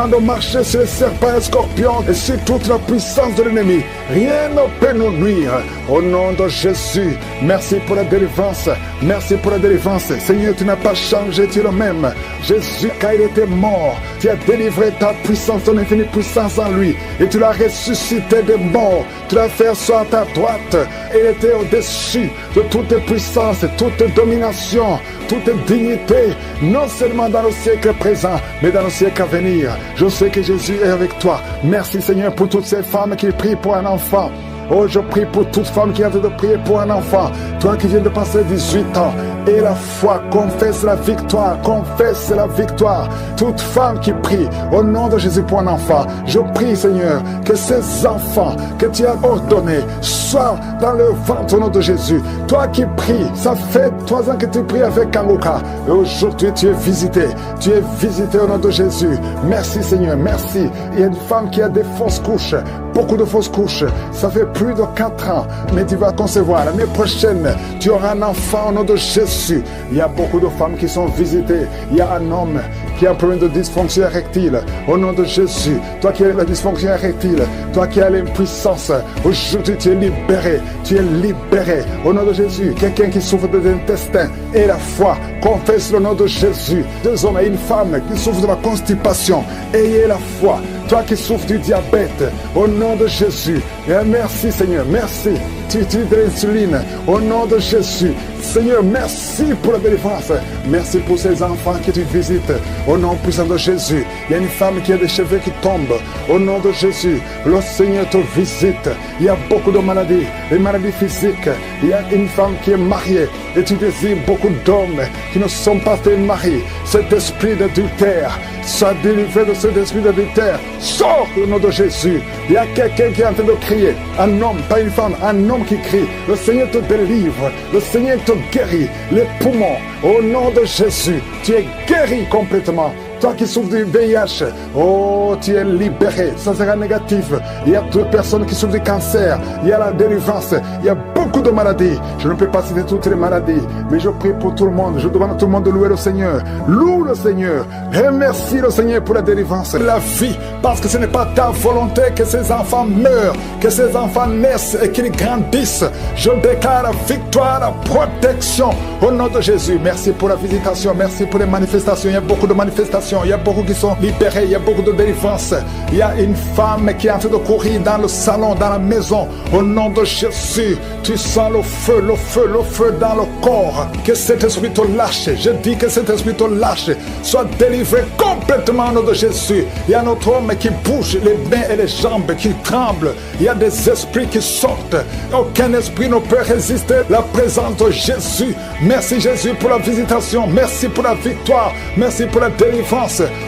F: de marcher sur les serpents et les scorpions et sur toute la puissance de l'ennemi. Rien ne peut nous nuire. Au nom de Jésus, merci pour la délivrance. Merci pour la délivrance. Seigneur, tu n'as pas changé, tu es le même. Jésus, quand il était mort, tu as délivré ta puissance, ton infinie puissance en lui. Et tu l'as ressuscité des morts. Tu l'as fait asseoir à ta droite. Et il était au-dessus de toute puissance, toute domination, toute dignité. Non seulement dans le siècle présent, mais dans le siècle à venir. Je sais que Jésus est avec toi. Merci Seigneur pour toutes ces femmes qui prient pour un enfant. Oh, je prie pour toute femme qui a envie de prier pour un enfant. Toi qui viens de passer 18 ans. Et la foi, confesse la victoire. Confesse la victoire. Toute femme qui prie au nom de Jésus pour un enfant. Je prie, Seigneur, que ces enfants que tu as ordonnés soient dans le ventre au nom de Jésus. Toi qui pries, ça fait 3 ans que tu pries avec Kangoka. Et aujourd'hui, tu es visité. Tu es visité au nom de Jésus. Merci, Seigneur. Merci. Il y a une femme qui a des fausses couches. Beaucoup de fausses couches. Ça fait plus de 4 ans, mais tu vas concevoir. L'année prochaine, tu auras un enfant au nom de Jésus. Il y a beaucoup de femmes qui sont visitées. Il y a un homme qui a un problème de dysfonction érectile. Au nom de Jésus, toi qui as la dysfonction érectile, toi qui as l'impuissance, aujourd'hui tu es libéré. Tu es libéré. Au nom de Jésus, quelqu'un qui souffre de l'intestin et la foi, confesse le nom de Jésus. 2 hommes et une femme qui souffrent de la constipation. Ayez la foi. Toi qui souffres du diabète, au nom de Jésus. Et merci Seigneur, merci. Tu utilises de l'insuline, au nom de Jésus. Seigneur, merci pour la délivrance. Merci pour ces enfants que tu visites, au nom puissant de Jésus. Il y a une femme qui a des cheveux qui tombent, au nom de Jésus. Le Seigneur te visite. Il y a beaucoup de maladies, les maladies physiques. Il y a une femme qui est mariée et tu désires beaucoup d'hommes qui ne sont pas tes maris. Cet esprit d'adultère, sois délivré de cet esprit d'adultère. Sors au nom de Jésus. Il y a quelqu'un qui est en train de crier. Un homme, pas une femme, un homme qui crie. Le Seigneur te délivre. Le Seigneur te guérit. Les poumons, au nom de Jésus, tu es guéri complètement. Toi qui souffres du VIH, oh, tu es libéré. Ça sera négatif. Il y a d'autres personnes qui souffrent du cancer. Il y a la délivrance. Il y a beaucoup de maladies. Je ne peux pas citer toutes les maladies, mais je prie pour tout le monde. Je demande à tout le monde de louer le Seigneur. Loue le Seigneur. Remercie le Seigneur pour la délivrance. La vie, parce que ce n'est pas ta volonté que ces enfants meurent, que ces enfants naissent et qu'ils grandissent. Je déclare la victoire, la protection au nom de Jésus. Merci pour la visitation. Merci pour les manifestations. Il y a beaucoup de manifestations. Il y a beaucoup qui sont libérés, il y a beaucoup de délivrance. Il y a une femme qui est en train de courir dans le salon, dans la maison. Au nom de Jésus, tu sens le feu, le feu, le feu dans le corps. Que cet esprit te lâche. Je dis que cet esprit te lâche. Sois délivré complètement au nom de Jésus. Il y a notre homme qui bouge les mains et les jambes, qui tremblent. Il y a des esprits qui sortent. Aucun esprit ne peut résister à la présence de Jésus. Merci Jésus pour la visitation. Merci pour la victoire. Merci pour la délivrance.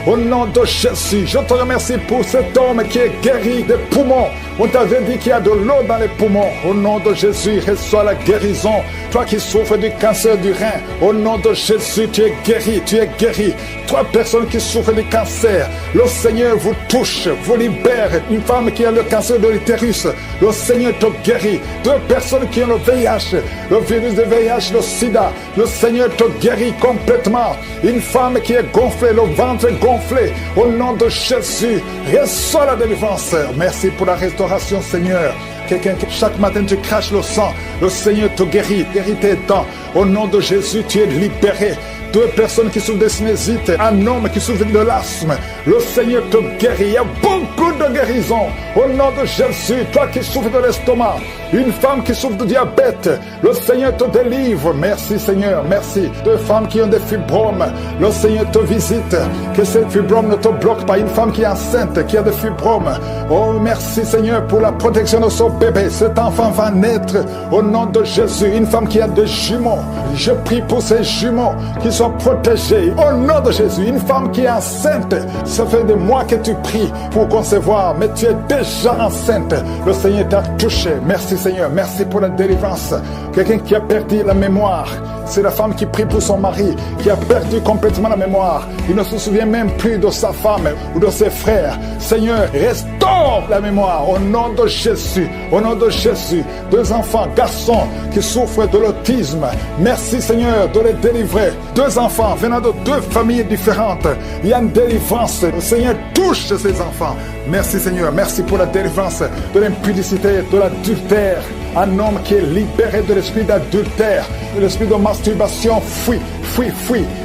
F: Au nom de Jésus, je te remercie pour cet homme qui est guéri des poumons. On t'avait dit qu'il y a de l'eau dans les poumons. Au nom de Jésus, reçois la guérison. Toi qui souffres du cancer du rein, au nom de Jésus, tu es guéri, tu es guéri. Trois personnes qui souffrent du cancer, le Seigneur vous touche, vous libère. Une femme qui a le cancer de l'utérus, le Seigneur te guérit. Deux personnes qui ont le VIH, le virus de VIH, le sida, le Seigneur te guérit complètement. Une femme qui est gonflée, le ventre gonflé, au nom de Jésus, reçois la délivrance. Merci pour la restauration, Seigneur. Quelqu'un qui chaque matin tu craches le sang, le Seigneur te guérit, guérit tes dents. Au nom de Jésus, tu es libéré. Deux personnes qui souffrent de sinusite, un homme qui souffre de l'asthme, le Seigneur te guérit. Il y a beaucoup de guérisons. Au nom de Jésus, toi qui souffres de l'estomac, une femme qui souffre de diabète, le Seigneur te délivre. Merci Seigneur, merci. Deux femmes qui ont des fibromes, le Seigneur te visite. Que ces fibromes ne te bloquent pas. Une femme qui est enceinte, qui a des fibromes, oh merci Seigneur pour la protection de son bébé. Cet enfant va naître au nom de Jésus. Une femme qui a des jumeaux, je prie pour ces jumeaux qui sont protégés au nom de Jésus. Une femme qui est enceinte, ça fait des mois que tu pries pour concevoir, mais tu es déjà enceinte. Le Seigneur t'a touché. Merci Seigneur, merci pour la délivrance. Quelqu'un qui a perdu la mémoire, c'est la femme qui prie pour son mari, qui a perdu complètement la mémoire. Il ne se souvient même plus de sa femme ou de ses frères. Seigneur, restaure la mémoire au nom de Jésus. Au nom de Jésus, deux enfants, garçons qui souffrent de l'autisme. Merci Seigneur de les délivrer. Deux enfants venant de deux familles différentes. Il y a une délivrance. Le Seigneur touche ces enfants. Merci Seigneur, merci pour la délivrance de l'impudicité, de l'adultère. Un homme qui est libéré de l'esprit d'adultère, de l'esprit de masturbation, fuit.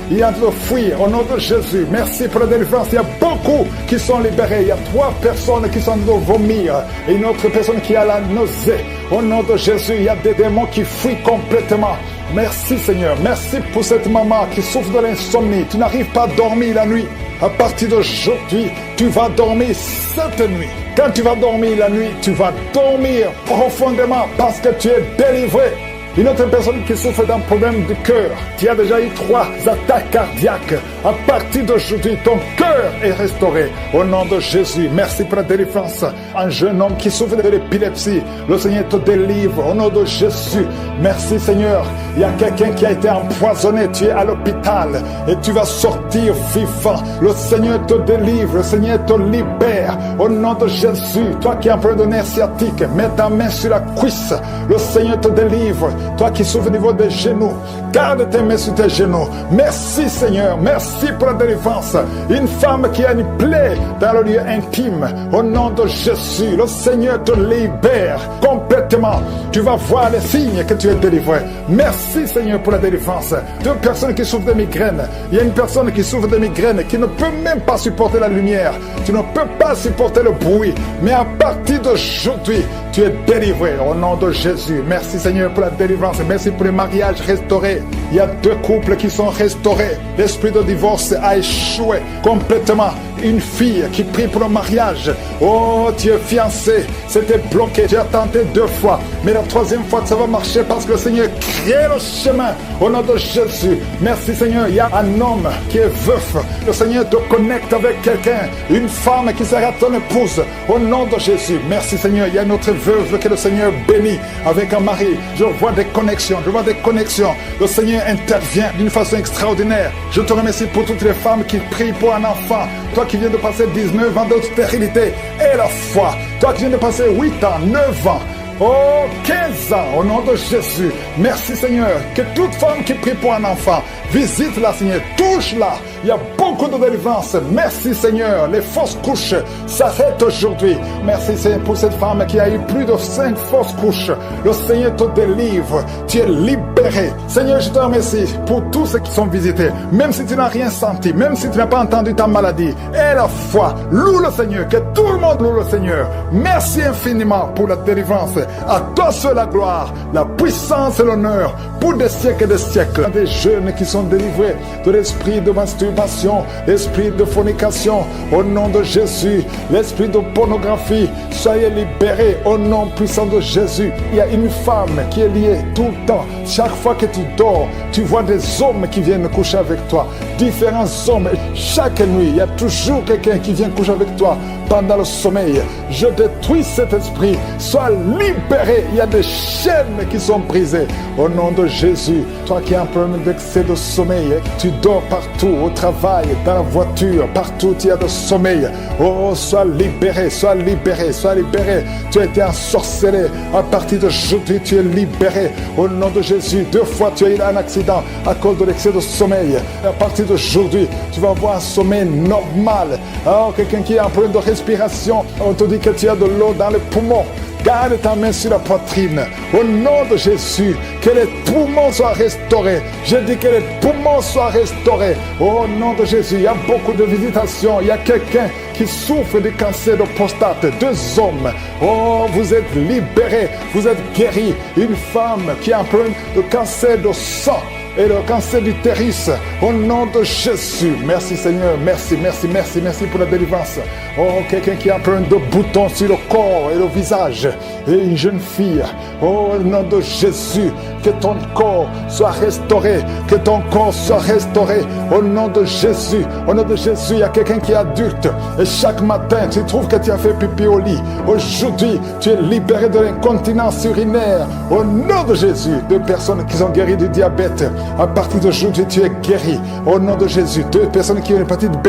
F: Il est en train de fuir au nom de Jésus. Merci pour la délivrance. Il y a beaucoup qui sont libérés. Il y a trois personnes qui sont en train de vomir et une autre personne qui a la nausée. Au nom de Jésus, il y a des démons qui fuient complètement. Merci Seigneur, merci pour cette maman qui souffre de l'insomnie. Tu n'arrives pas à dormir la nuit. À partir d'aujourd'hui, tu vas dormir cette nuit. Quand tu vas dormir la nuit, tu vas dormir profondément parce que tu es délivré. Une autre personne qui souffre d'un problème de cœur, qui a déjà eu 3 attaques cardiaques, à partir d'aujourd'hui, ton cœur est restauré. Au nom de Jésus, merci pour la délivrance. Un jeune homme qui souffre de l'épilepsie, le Seigneur te délivre. Au nom de Jésus, merci Seigneur. Il y a quelqu'un qui a été empoisonné, tu es à l'hôpital et tu vas sortir vivant. Le Seigneur te délivre, le Seigneur te libère. Au nom de Jésus, toi qui as un problème de nerf sciatique, mets ta main sur la cuisse. Le Seigneur te délivre. Toi qui souffres au niveau des genoux, garde tes mains sur tes genoux. Merci Seigneur, merci pour la délivrance. Une femme qui a une plaie dans le lieu intime, au nom de Jésus, le Seigneur te libère complètement. Tu vas voir les signes que tu es délivré. Merci Seigneur pour la délivrance. 2 personnes qui souffrent de migraines. Il y a une personne qui souffre de migraines qui ne peut même pas supporter la lumière. Tu ne peux pas supporter le bruit. Mais à partir d'aujourd'hui, tu es délivré au nom de Jésus. Merci Seigneur pour la délivrance. Merci pour les mariages restaurés. Il y a 2 couples qui sont restaurés. L'esprit de divorce a échoué complètement. Une fille qui prie pour le mariage. Oh, tu es fiancé. C'était bloqué. Tu as tenté 2 fois. Mais la 3e fois, ça va marcher parce que le Seigneur crée le chemin au nom de Jésus. Merci Seigneur. Il y a un homme qui est veuf. Le Seigneur te connecte avec quelqu'un. Une femme qui sera ton épouse au nom de Jésus. Merci Seigneur. Il y a une autre veuve que le Seigneur bénit avec un mari. Je vois des connexions. Je vois des connexions. Le Seigneur intervient d'une façon extraordinaire. Je te remercie pour toutes les femmes qui prient pour un enfant. Toi qui viens de passer 19 ans de stérilité et la foi. Toi qui viens de passer 8 ans, 9 ans. Oh, 15 ans, au nom de Jésus. Merci Seigneur. Que toute femme qui prie pour un enfant, visite-la Seigneur, touche-la. Il y a beaucoup de délivrance. Merci Seigneur. Les fausses couches s'arrêtent aujourd'hui. Merci Seigneur pour cette femme qui a eu plus de 5 fausses couches. Le Seigneur te délivre. Tu es libéré. Seigneur, je te remercie pour tous ceux qui sont visités. Même si tu n'as rien senti, même si tu n'as pas entendu ta maladie. Et la foi. Loue le Seigneur. Que tout le monde loue le Seigneur. Merci infiniment pour la délivrance. À toi seul la gloire, la puissance et l'honneur pour des siècles et des siècles. Des jeunes qui sont délivrés de l'esprit de masturbation, l'esprit de fornication, au nom de Jésus. L'esprit de pornographie, soyez libérés au nom puissant de Jésus. Il y a une femme qui est liée tout le temps. Chaque fois que tu dors, tu vois des hommes qui viennent coucher avec toi. Différents hommes. Chaque nuit, il y a toujours quelqu'un qui vient coucher avec toi pendant le sommeil. Je détruis cet esprit. Sois libéré. Il y a des chaînes qui sont brisées. Au nom de Jésus. Toi qui as un problème d'excès de sommeil, tu dors partout, au travail, dans la voiture, partout il y a de sommeil. Oh, sois libéré, sois libéré, sois libéré. Tu as été ensorcelé. À partir d'aujourd'hui, tu es libéré. Au nom de Jésus. 2 fois, tu as eu un accident à cause de l'excès de sommeil. À partir d'aujourd'hui, tu vas avoir un sommeil normal. Oh, quelqu'un qui a un problème de respiration, on te dit que tu as de l'eau dans les poumons. Garde ta main sur la poitrine. Au nom de Jésus, que les poumons soient restaurés. Je dis que les poumons soient restaurés. Au nom de Jésus, il y a beaucoup de visitations. Il y a quelqu'un qui souffre du cancer de prostate. 2 hommes. Oh, vous êtes libérés. Vous êtes guéris. Une femme qui a un problème de cancer de sang et le cancer d'utérus, au nom de Jésus. Merci Seigneur, merci pour la délivrance. Oh, quelqu'un qui a plein de boutons sur le corps et le visage, et une jeune fille, oh, au nom de Jésus, que ton corps soit restauré, que ton corps soit restauré, au nom de Jésus. Au nom de Jésus, il y a quelqu'un qui est adulte, et chaque matin, tu trouves que tu as fait pipi au lit. Aujourd'hui, tu es libéré de l'incontinence urinaire, au nom de Jésus. 2 personnes qui sont guéries du diabète, à partir d'aujourd'hui, tu es guéri. Au nom de Jésus. 2 personnes qui ont l'hépatite B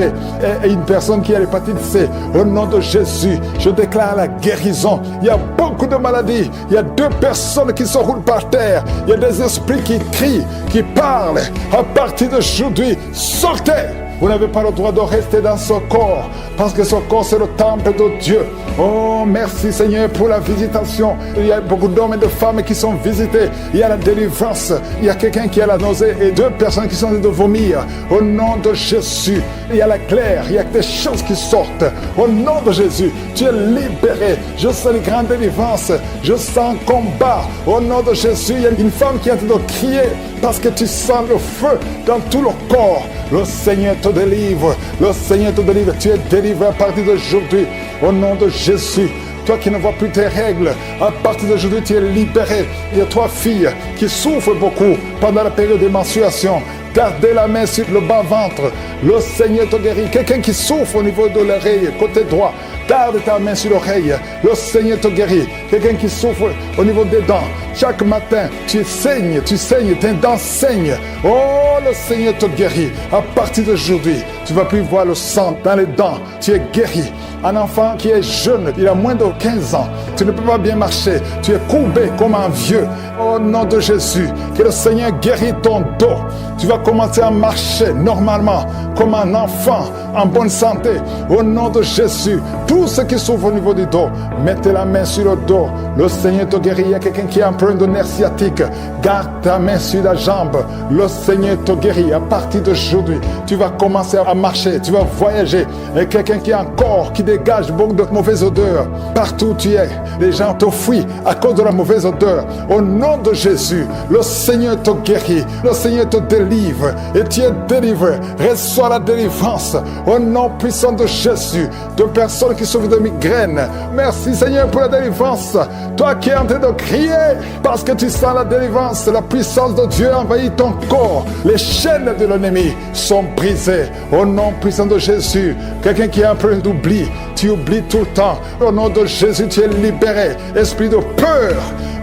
F: et une personne qui a l'hépatite C. Au nom de Jésus, je déclare la guérison. Il y a beaucoup de maladies. Il y a 2 personnes qui se roulent par terre. Il y a des esprits qui crient, qui parlent. À partir d'aujourd'hui, sortez. Vous n'avez pas le droit de rester dans ce corps, parce que ce corps, c'est le temple de Dieu. Oh, merci Seigneur pour la visitation. Il y a beaucoup d'hommes et de femmes qui sont visités. Il y a la délivrance. Il y a quelqu'un qui a la nausée et 2 personnes qui sont en train de vomir. Au nom de Jésus. Il y a la claire. Il y a des choses qui sortent. Au nom de Jésus, tu es libéré. Je sens une grande délivrance. Je sens un combat. Au nom de Jésus, il y a une femme qui est en train de crier parce que tu sens le feu dans tout le corps. Le Seigneur te délivre. Le Seigneur te délivre. Tu es délivré à partir d'aujourd'hui. Au nom de Jésus. Toi qui ne vois plus tes règles, à partir d'aujourd'hui, tu es libéré. Il y a 3 filles qui souffrent beaucoup pendant la période de menstruation. Gardez la main sur le bas-ventre. Le Seigneur te guérit. Quelqu'un qui souffre au niveau de l'oreille, côté droit, garde ta main sur l'oreille. Le Seigneur te guérit. Quelqu'un qui souffre au niveau des dents. Chaque matin, tu saignes, tes dents saignent. Oh, le Seigneur te guérit. À partir d'aujourd'hui, tu ne vas plus voir le sang dans les dents. Tu es guéri. Un enfant qui est jeune, il a moins de 15 ans. Tu ne peux pas bien marcher. Tu es courbé comme un vieux. Au nom de Jésus, que le Seigneur guérit ton dos. Tu vas commencer à marcher normalement, comme un enfant, en bonne santé. Au nom de Jésus, tous ceux qui souffrent au niveau du dos, mettez la main sur le dos. Le Seigneur te guérit. Il y a quelqu'un qui a un problème de nerf sciatique. Garde ta main sur la jambe. Le Seigneur te guérit. À partir d'aujourd'hui, tu vas commencer à marcher. Tu vas voyager. Et quelqu'un qui a un corps qui dégage beaucoup de mauvaises odeurs. Partout où tu es, les gens te fuient à cause de la mauvaise odeur. Au nom de Jésus, le Seigneur te guérit. Le Seigneur te délivre. Et tu es délivré. Reçois la délivrance. Au nom puissant de Jésus. De personnes qui souffrent de migraines. Merci Seigneur pour la délivrance. Toi qui es en train de crier parce que tu sens la délivrance, la puissance de Dieu envahit ton corps. Les chaînes de l'ennemi sont brisées. Au nom puissant de Jésus. Quelqu'un qui a un problème d'oubli, tu oublies tout le temps. Au nom de Jésus, tu es libéré. Esprit de peur.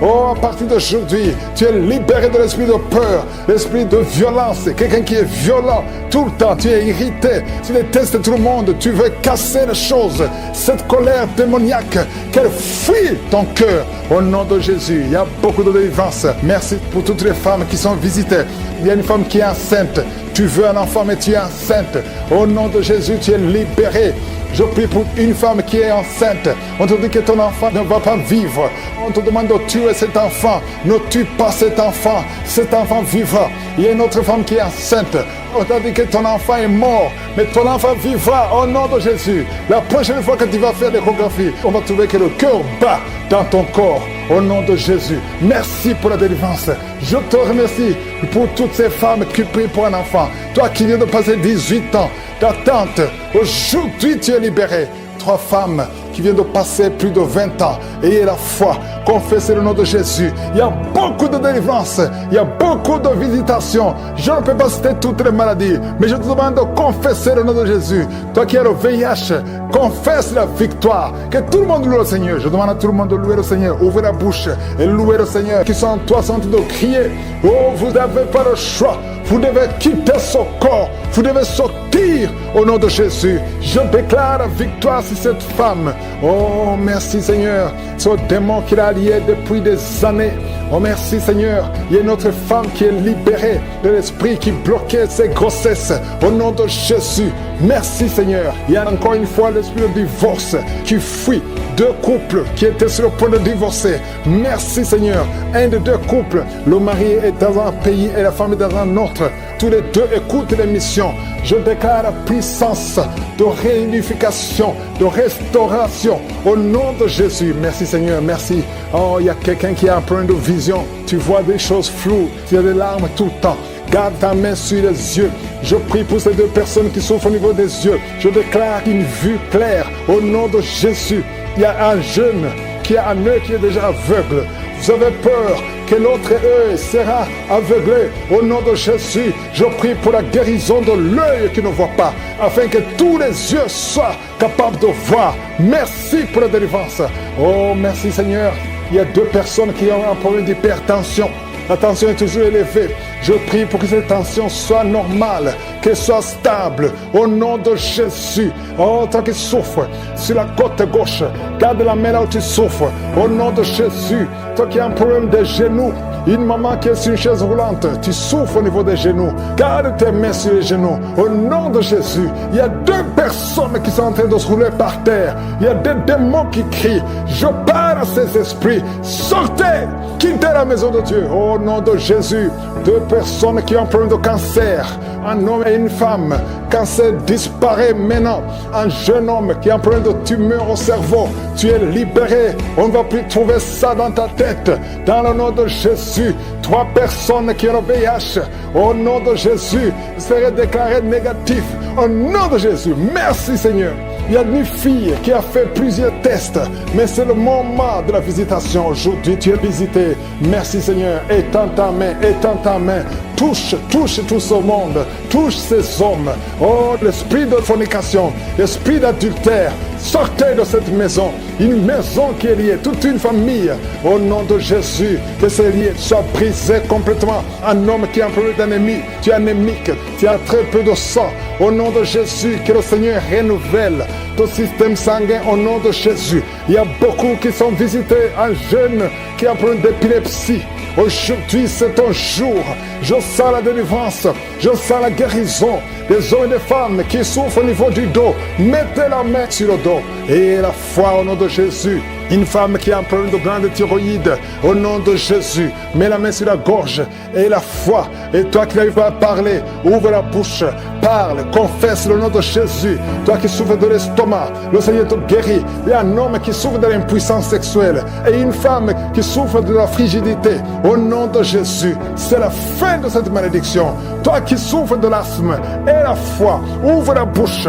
F: Oh, à partir d'aujourd'hui, tu es libéré de l'esprit de peur, l'esprit de violence. Quelqu'un qui est violent tout le temps, tu es irrité, tu détestes tout le monde, tu veux casser les choses. Cette colère démoniaque, qu'elle fuit ton cœur. Au nom de Jésus, il y a beaucoup de délivrance. Merci pour toutes les femmes qui sont visitées. Il y a une femme qui est enceinte. Tu veux un enfant, mais tu es enceinte. Au nom de Jésus, tu es libéré. Je prie pour une femme qui est enceinte. On te dit que ton enfant ne va pas vivre. On te demande de tuer cet enfant. Ne tue pas cet enfant. Cet enfant vivra. Il y a une autre femme qui est enceinte. On t'a dit que ton enfant est mort, mais ton enfant vivra au nom de Jésus. La prochaine fois que tu vas faire l'échographie, on va trouver que le cœur bat dans ton corps. Au nom de Jésus. Merci pour la délivrance. Je te remercie pour toutes ces femmes qui prient pour un enfant. Toi qui viens de passer 18 ans d'attente, aujourd'hui tu es libéré. 3 femmes qui viennent de passer plus de 20 ans. Ayez la foi, confessez le nom de Jésus. Il y a beaucoup de délivrance, il y a beaucoup de visitations. Je ne peux pas citer toutes les maladies, mais je te demande de confesser le nom de Jésus. Toi qui as le VIH, confesse la victoire. Que tout le monde loue le Seigneur. Je demande à tout le monde de louer le Seigneur. Ouvrez la bouche et louez le Seigneur. Qui sont en toi sont en train de crier. Oh, vous n'avez pas le choix. Vous devez quitter ce corps. Vous devez sortir au nom de Jésus. Je déclare la victoire sur cette femme. Oh, merci Seigneur. Ce démon qui l'a lié depuis des années. Oh, merci Seigneur. Il y a une autre femme qui est libérée de l'esprit qui bloquait ses grossesses. Au nom de Jésus. Merci Seigneur. Il y a encore une fois l'esprit de divorce qui fuit 2 couples qui étaient sur le point de divorcer. Merci Seigneur. Un des 2 couples, le mari est dans un pays et la femme est dans un autre. Tous les 2 écoutent l'émission. Je déclare la puissance de réunification, de restauration au nom de Jésus. Merci Seigneur, merci. Oh, il y a quelqu'un qui a un problème de vision. Tu vois des choses floues, tu as des larmes tout le temps. Garde ta main sur les yeux. Je prie pour ces 2 personnes qui souffrent au niveau des yeux. Je déclare une vue claire au nom de Jésus. Il y a un jeune qui a un œil qui est déjà aveugle. Vous avez peur que l'autre œil sera aveuglé. Au nom de Jésus, je prie pour la guérison de l'œil qui ne voit pas, afin que tous les yeux soient capables de voir. Merci pour la délivrance. Oh, merci Seigneur. Il y a 2 personnes qui ont un problème d'hypertension. La tension est toujours élevée. Je prie pour que cette tension soit normale, qu'elle soit stable, au nom de Jésus. Oh, toi qui souffres sur la côte gauche, garde la main là où tu souffres, au nom de Jésus. Toi qui as un problème des genoux, une maman qui est sur une chaise roulante, tu souffres au niveau des genoux, garde tes mains sur les genoux, au nom de Jésus. Il y a 2 personnes qui sont en train de se rouler par terre. Il y a des démons qui crient. Je parle à ces esprits. Sortez, quittez la maison de Dieu, au nom de Jésus. 2 personnes qui ont un problème de cancer, un homme et une femme. Cancer disparaît maintenant. Un jeune homme qui a un problème de tumeur au cerveau, tu es libéré. On ne va plus trouver ça dans ta tête. Dans le nom de Jésus, 3 personnes qui ont le VIH, au nom de Jésus, seraient déclarées négatives. Au nom de Jésus, merci Seigneur. Il y a une fille qui a fait plusieurs tests, mais c'est le moment de la visitation. Aujourd'hui, tu es visité. Merci Seigneur. Étends ta main, étends ta main. touche tout ce monde, touche ces hommes. Oh, l'esprit de fornication, l'esprit d'adultère, sortez de cette maison, une maison qui est liée, toute une famille. Au nom de Jésus, que ces liens soient brisés complètement. Un homme qui est employé d'ennemi, tu es anémique, tu as très peu de sang. Au nom de Jésus, que le Seigneur renouvelle ton système sanguin au nom de Jésus. Il y a beaucoup qui sont visités, un jeune qui a un problème d'épilepsie. Aujourd'hui, c'est ton jour. Je sens la délivrance, je sens la guérison des hommes et des femmes qui souffrent au niveau du dos. Mettez la main sur le dos et la foi au nom de Jésus. Une femme qui a un problème de glande thyroïde, au nom de Jésus, mets la main sur la gorge et la foi. Et toi qui n'arrives pas à parler, ouvre la bouche, parle, confesse le nom de Jésus. Toi qui souffres de l'estomac, le Seigneur te guérit. Il y a un homme qui souffre de l'impuissance sexuelle et une femme qui souffre de la frigidité. Au nom de Jésus, c'est la fin de cette malédiction. Toi qui souffres de l'asthme et la foi, ouvre la bouche,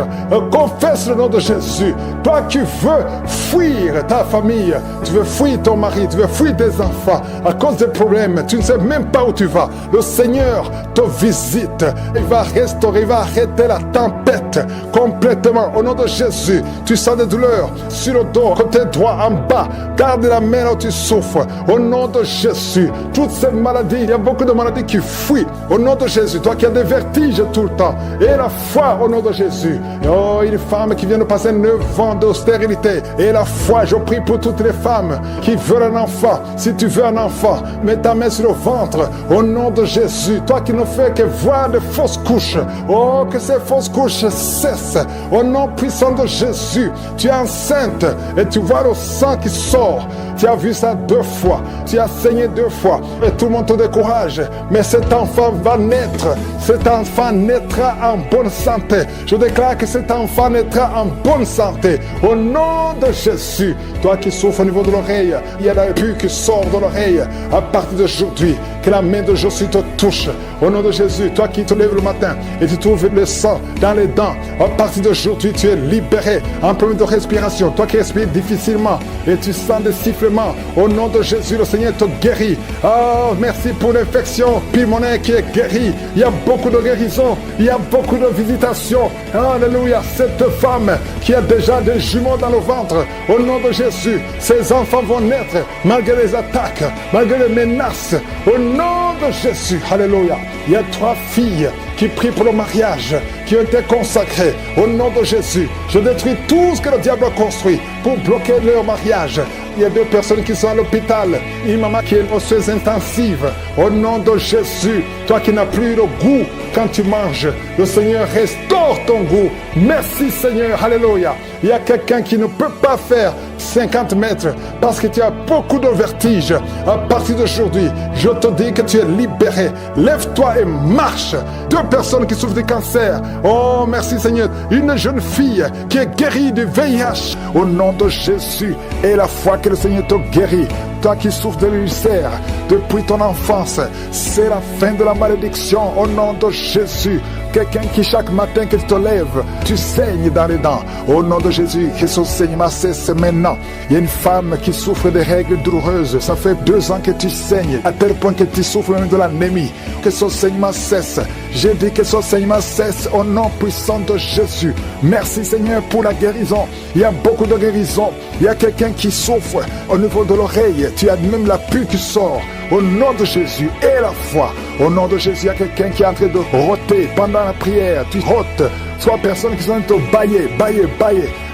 F: confesse le nom de Jésus. Toi qui veux fuir ta famille, tu veux fuir ton mari, tu veux fuir tes enfants à cause des problèmes, tu ne sais même pas où tu vas. Le Seigneur te visite, il va restaurer, il va arrêter la tempête complètement. Au nom de Jésus, tu sens des douleurs sur le dos, côté droit, en bas, garde la main là où tu souffres. Au nom de Jésus, toutes ces maladies, il y a beaucoup de maladies qui fuient. Au nom de Jésus, toi qui as des vertiges tout le temps, et la foi au nom de Jésus. Oh, une femme qui vient de passer 9 ans de stérilité, et la foi, je prie pour toutes les femmes qui veulent un enfant. Si tu veux un enfant, mets ta main sur le ventre au nom de Jésus. Toi qui ne fais que voir de fausses couches, oh, que ces fausses couches cessent au nom puissant de Jésus. Tu es enceinte et tu vois le sang qui sort. Tu as vu ça 2 fois, tu as saigné 2 fois et tout le monde te décourage, mais cet enfant va naître. Cet enfant naîtra en bonne santé. Je déclare que cet enfant naîtra en bonne santé au nom de Jésus. Toi qui souffres au niveau de l'oreille, il y a la pus qui sort de l'oreille. À partir d'aujourd'hui, que la main de Jésus te touche au nom de Jésus. Toi qui te lèves le matin et tu trouves le sang dans les dents, à partir d'aujourd'hui tu es libéré. Un problème de respiration, toi qui respires difficilement et tu sens des sifflements, au nom de Jésus, le Seigneur te guérit. Oh, merci pour l'infection pulmonaire qui est guérie. Il y a beaucoup de guérison, il y a beaucoup de visitations. Alléluia. Cette femme qui a déjà des jumeaux dans le ventre, au nom de Jésus, ses enfants vont naître malgré les attaques, malgré les menaces, au nom de Jésus. Alléluia. Il y a 3 filles qui prient pour le mariage, qui ont été consacrées au nom de Jésus. Je détruis tout ce que le diable a construit pour bloquer leur mariage. Il y a 2 personnes qui sont à l'hôpital. Une maman qui est osseuse intensive. Au nom de Jésus, toi qui n'as plus le goût quand tu manges, le Seigneur restaure ton goût. Merci Seigneur, alléluia. Il y a quelqu'un qui ne peut pas faire 50 mètres parce que tu as beaucoup de vertige. À partir d'aujourd'hui, je te dis que tu es libéré. Lève-toi et marche. 2 personnes qui souffrent de cancer. Oh, merci Seigneur. Une jeune fille qui est guérie du VIH. Au nom de Jésus. Et la foi que le Seigneur te guérit. Toi qui souffres de l'ulcère depuis ton enfance, c'est la fin de la malédiction au nom de Jésus. Quelqu'un qui chaque matin que tu te lèves, tu saignes dans les dents. Au nom de Jésus, que ce saignement cesse maintenant. Il y a une femme qui souffre de règles douloureuses. Ça fait 2 ans que tu saignes, à tel point que tu souffres même de l'anémie. Que ce saignement cesse. J'ai dit que ce saignement cesse au nom puissant de Jésus. Merci Seigneur pour la guérison. Il y a beaucoup de guérison. Il y a quelqu'un qui souffre au niveau de l'oreille. Tu as même la pue qui sort. Au nom de Jésus et la foi. Au nom de Jésus, il y a quelqu'un qui est en train de roter pendant la prière. Tu rotes. 3 personnes qui sont en train de bailler.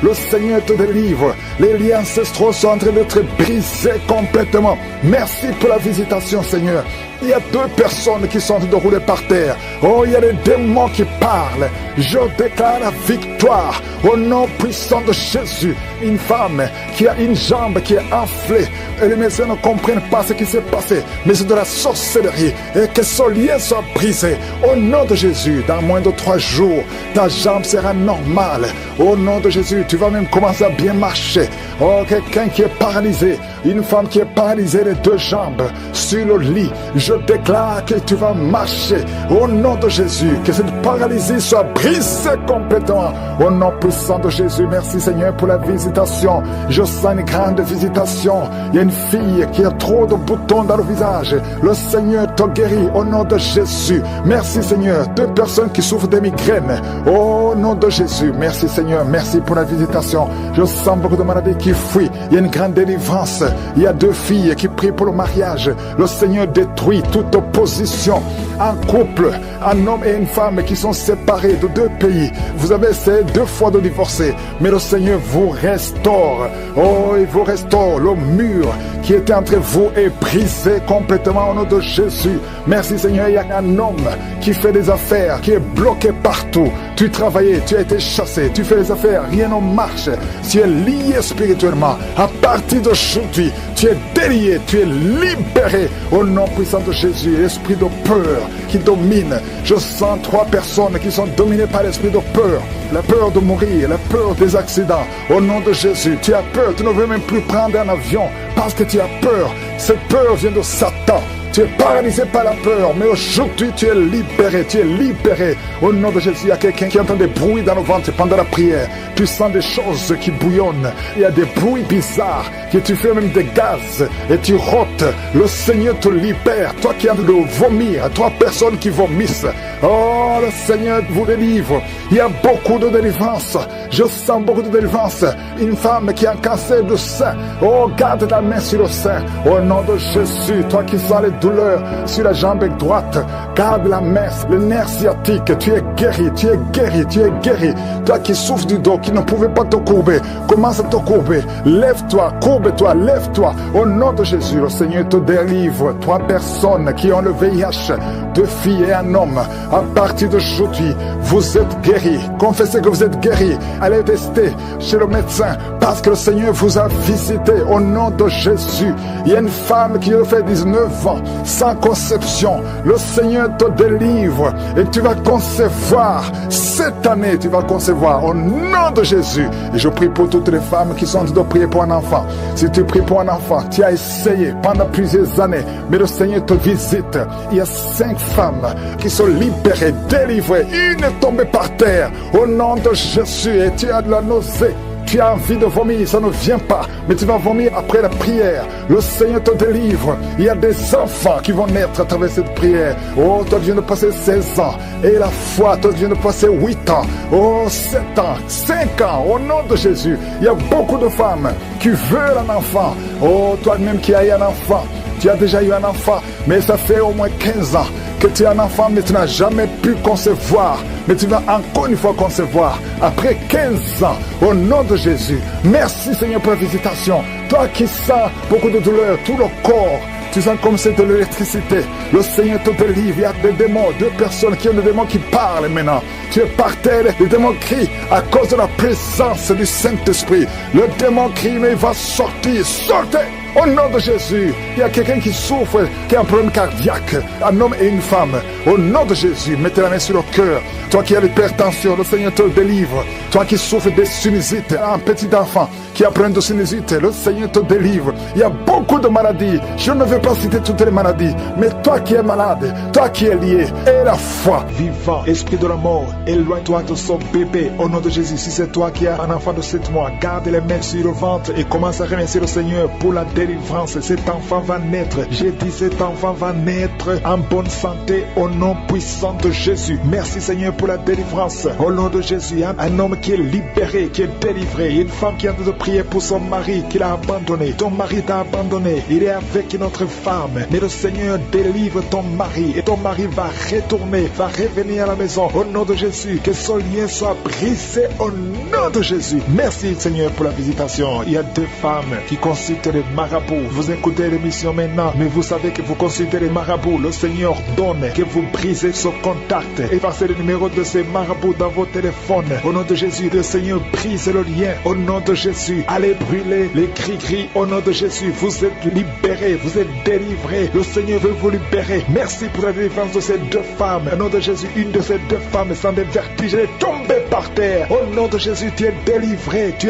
F: Le Seigneur te délivre. Les liens ancestraux sont en train d'être brisés complètement. Merci pour la visitation, Seigneur. Il y a 2 personnes qui sont en train de rouler par terre. Oh, il y a des démons qui parlent. Je déclare la victoire au nom puissant de Jésus. Une femme qui a une jambe qui est enflée. Et les médecins ne comprennent pas ce qui s'est passé. Mais c'est de la sorcellerie. Et que ce lien soit brisé. Au nom de Jésus, dans moins de 3 jours, ta jambe sera normale. Au nom de Jésus, tu vas même commencer à bien marcher. Oh, quelqu'un qui est paralysé. Une femme qui est paralysée les 2 jambes sur le lit. Je je déclare que tu vas marcher au nom de Jésus, que cette paralysie soit brisée complètement au nom puissant de Jésus. Merci Seigneur pour la visitation. Je sens une grande visitation. Il y a une fille qui a trop de boutons dans le visage. Le Seigneur te guérit au nom de Jésus. Merci Seigneur. 2 personnes qui souffrent de migraines au nom de Jésus. Merci Seigneur. Merci pour la visitation. Je sens beaucoup de maladies qui fuient. Il y a une grande délivrance. Il y a 2 filles qui prient pour le mariage. Le Seigneur détruit toute opposition. Un couple, un homme et une femme qui sont séparés de 2 pays. Vous avez essayé 2 fois de divorcer, mais le Seigneur vous restaure. Oh, il vous restaure. Le mur qui était entre vous est brisé complètement au nom de Jésus. Merci Seigneur. Il y a un homme qui fait des affaires, qui est bloqué partout. Tu travaillais, tu as été chassé, tu fais des affaires, rien ne marche. Tu es lié spirituellement. À partir d'aujourd'hui, tu es délié, tu es libéré au nom puissant de Jésus. L'esprit de peur qui domine. Je sens 3 personnes qui sont dominées par l'esprit de peur. La peur de mourir, la peur des accidents. Au nom de Jésus, tu as peur, tu ne veux même plus prendre un avion parce que tu as peur. Cette peur vient de Satan. Tu es paralysé par la peur, mais aujourd'hui tu es libéré, tu es libéré. Au nom de Jésus, il y a quelqu'un qui entend des bruits dans le ventre pendant la prière. Tu sens des choses qui bouillonnent. Il y a des bruits bizarres, que tu fais même des gaz et tu rôtes. Le Seigneur te libère. Toi qui as de vomir, 3 personnes qui vomissent. Oh, le Seigneur vous délivre. Il y a beaucoup de délivrance. Je sens beaucoup de délivrance. Une femme qui a un cancer du sein. Oh, garde ta main sur le sein. Au nom de Jésus, toi qui sens les douleurs sur la jambe droite, garde la main, le nerf sciatique. Tu es guéri, tu es guéri, tu es guéri. Toi qui souffres du dos, qui ne pouvait pas te courber, commence à te courber. Lève-toi, courbe-toi, lève-toi. Au nom de Jésus, le Seigneur te délivre. 3 personnes qui ont le VIH, 2 filles et un homme. À partir d'aujourd'hui, vous êtes guéris. Confessez que vous êtes guéris. Allez tester chez le médecin parce que le Seigneur vous a visité au nom de Jésus. Il y a une femme qui a fait 19 ans sans conception. Le Seigneur te délivre et tu vas concevoir. Cette année, tu vas concevoir au nom de Jésus. Et je prie pour toutes les femmes qui sont en train de prier pour un enfant. Si tu pries pour un enfant, tu as essayé pendant plusieurs années, mais le Seigneur te visite. Il y a 5 femmes qui sont libérées, délivrées. Une est tombée par terre au nom de Jésus et tu as de la nausée. Tu as envie de vomir, ça ne vient pas, mais tu vas vomir après la prière. Le Seigneur te délivre. Il y a des enfants qui vont naître à travers cette prière. Oh, toi tu viens de passer 16 ans. Et la foi, toi tu viens de passer 8 ans. Oh, 7 ans, 5 ans, au nom de Jésus. Il y a beaucoup de femmes qui veulent un enfant. Oh, toi-même qui as eu un enfant. Tu as déjà eu un enfant, mais ça fait au moins 15 ans que tu as un enfant, mais tu n'as jamais pu concevoir. Mais tu vas encore une fois concevoir. Après 15 ans, au nom de Jésus. Merci Seigneur pour la visitation. Toi qui sens beaucoup de douleur, tout le corps. Tu sens comme c'est de l'électricité. Le Seigneur te délivre. Il y a des démons, 2 personnes qui ont des démons qui parlent maintenant. Tu es par terre, le démon crie à cause de la présence du Saint-Esprit. Le démon crie, mais il va sortir. Sortez! Au nom de Jésus, il y a quelqu'un qui souffre, qui a un problème cardiaque, un homme et une femme. Au nom de Jésus, mettez la main sur le cœur. Toi qui as l'hypertension, le Seigneur te délivre. Toi qui souffres de sinusite, un petit enfant qui a un problème de sinusite, le Seigneur te délivre. Il y a beaucoup de maladies. Je ne vais pas citer toutes les maladies, mais toi qui es malade, toi qui es lié, et la foi. Vivant, esprit de la mort, éloigne-toi de son bébé. Au nom de Jésus, si c'est toi qui as un enfant de 7 mois, garde les mains sur le ventre et commence à remercier le Seigneur pour la délivrance. Cet enfant va naître. J'ai dit cet enfant va naître en bonne santé au nom puissant de Jésus. Merci Seigneur pour la délivrance. Au nom de Jésus, un homme qui est libéré, qui est délivré. Une femme qui a de prier pour son mari qui l'a abandonné. Ton mari t'a abandonné. Il est avec une autre femme. Mais le Seigneur délivre ton mari et ton mari va retourner, va revenir à la maison. Au nom de Jésus, que son lien soit brisé au nom de Jésus. Merci Seigneur pour la visitation. Il y a 2 femmes qui consultent les marabouts. Vous écoutez l'émission maintenant, mais vous savez que vous consultez les marabouts. Le Seigneur donne que vous brisez ce contact. Effacez le numéro de ces marabouts dans vos téléphones. Au nom de Jésus, le Seigneur brise le lien. Au nom de Jésus, allez brûler les cris-cris. Au nom de Jésus, vous êtes libérés, vous êtes délivrés. Le Seigneur veut vous libérer. Merci pour la délivrance de ces 2 femmes. Au nom de Jésus, une de ces 2 femmes sans des vertiges, elle est tombée tombé par terre. Au nom de Jésus, tu es délivré, tu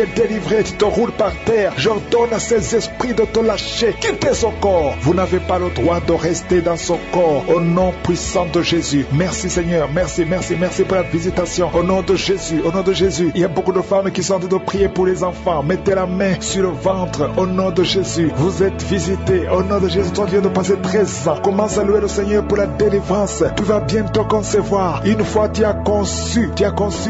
F: te roules par terre. J'ordonne à ces esprits de te lâcher, quittez son corps. Vous n'avez pas le droit de rester dans son corps. Au nom puissant de Jésus. Merci Seigneur, merci pour la visitation. Au nom de Jésus, il y a beaucoup de femmes qui sont en train de prier pour les enfants. Mettez la main sur le ventre. Au nom de Jésus, vous êtes visités. Au nom de Jésus, toi qui viens de passer 13 ans, commence à louer le Seigneur pour la délivrance. Tu vas bientôt concevoir. Une fois tu as conçu,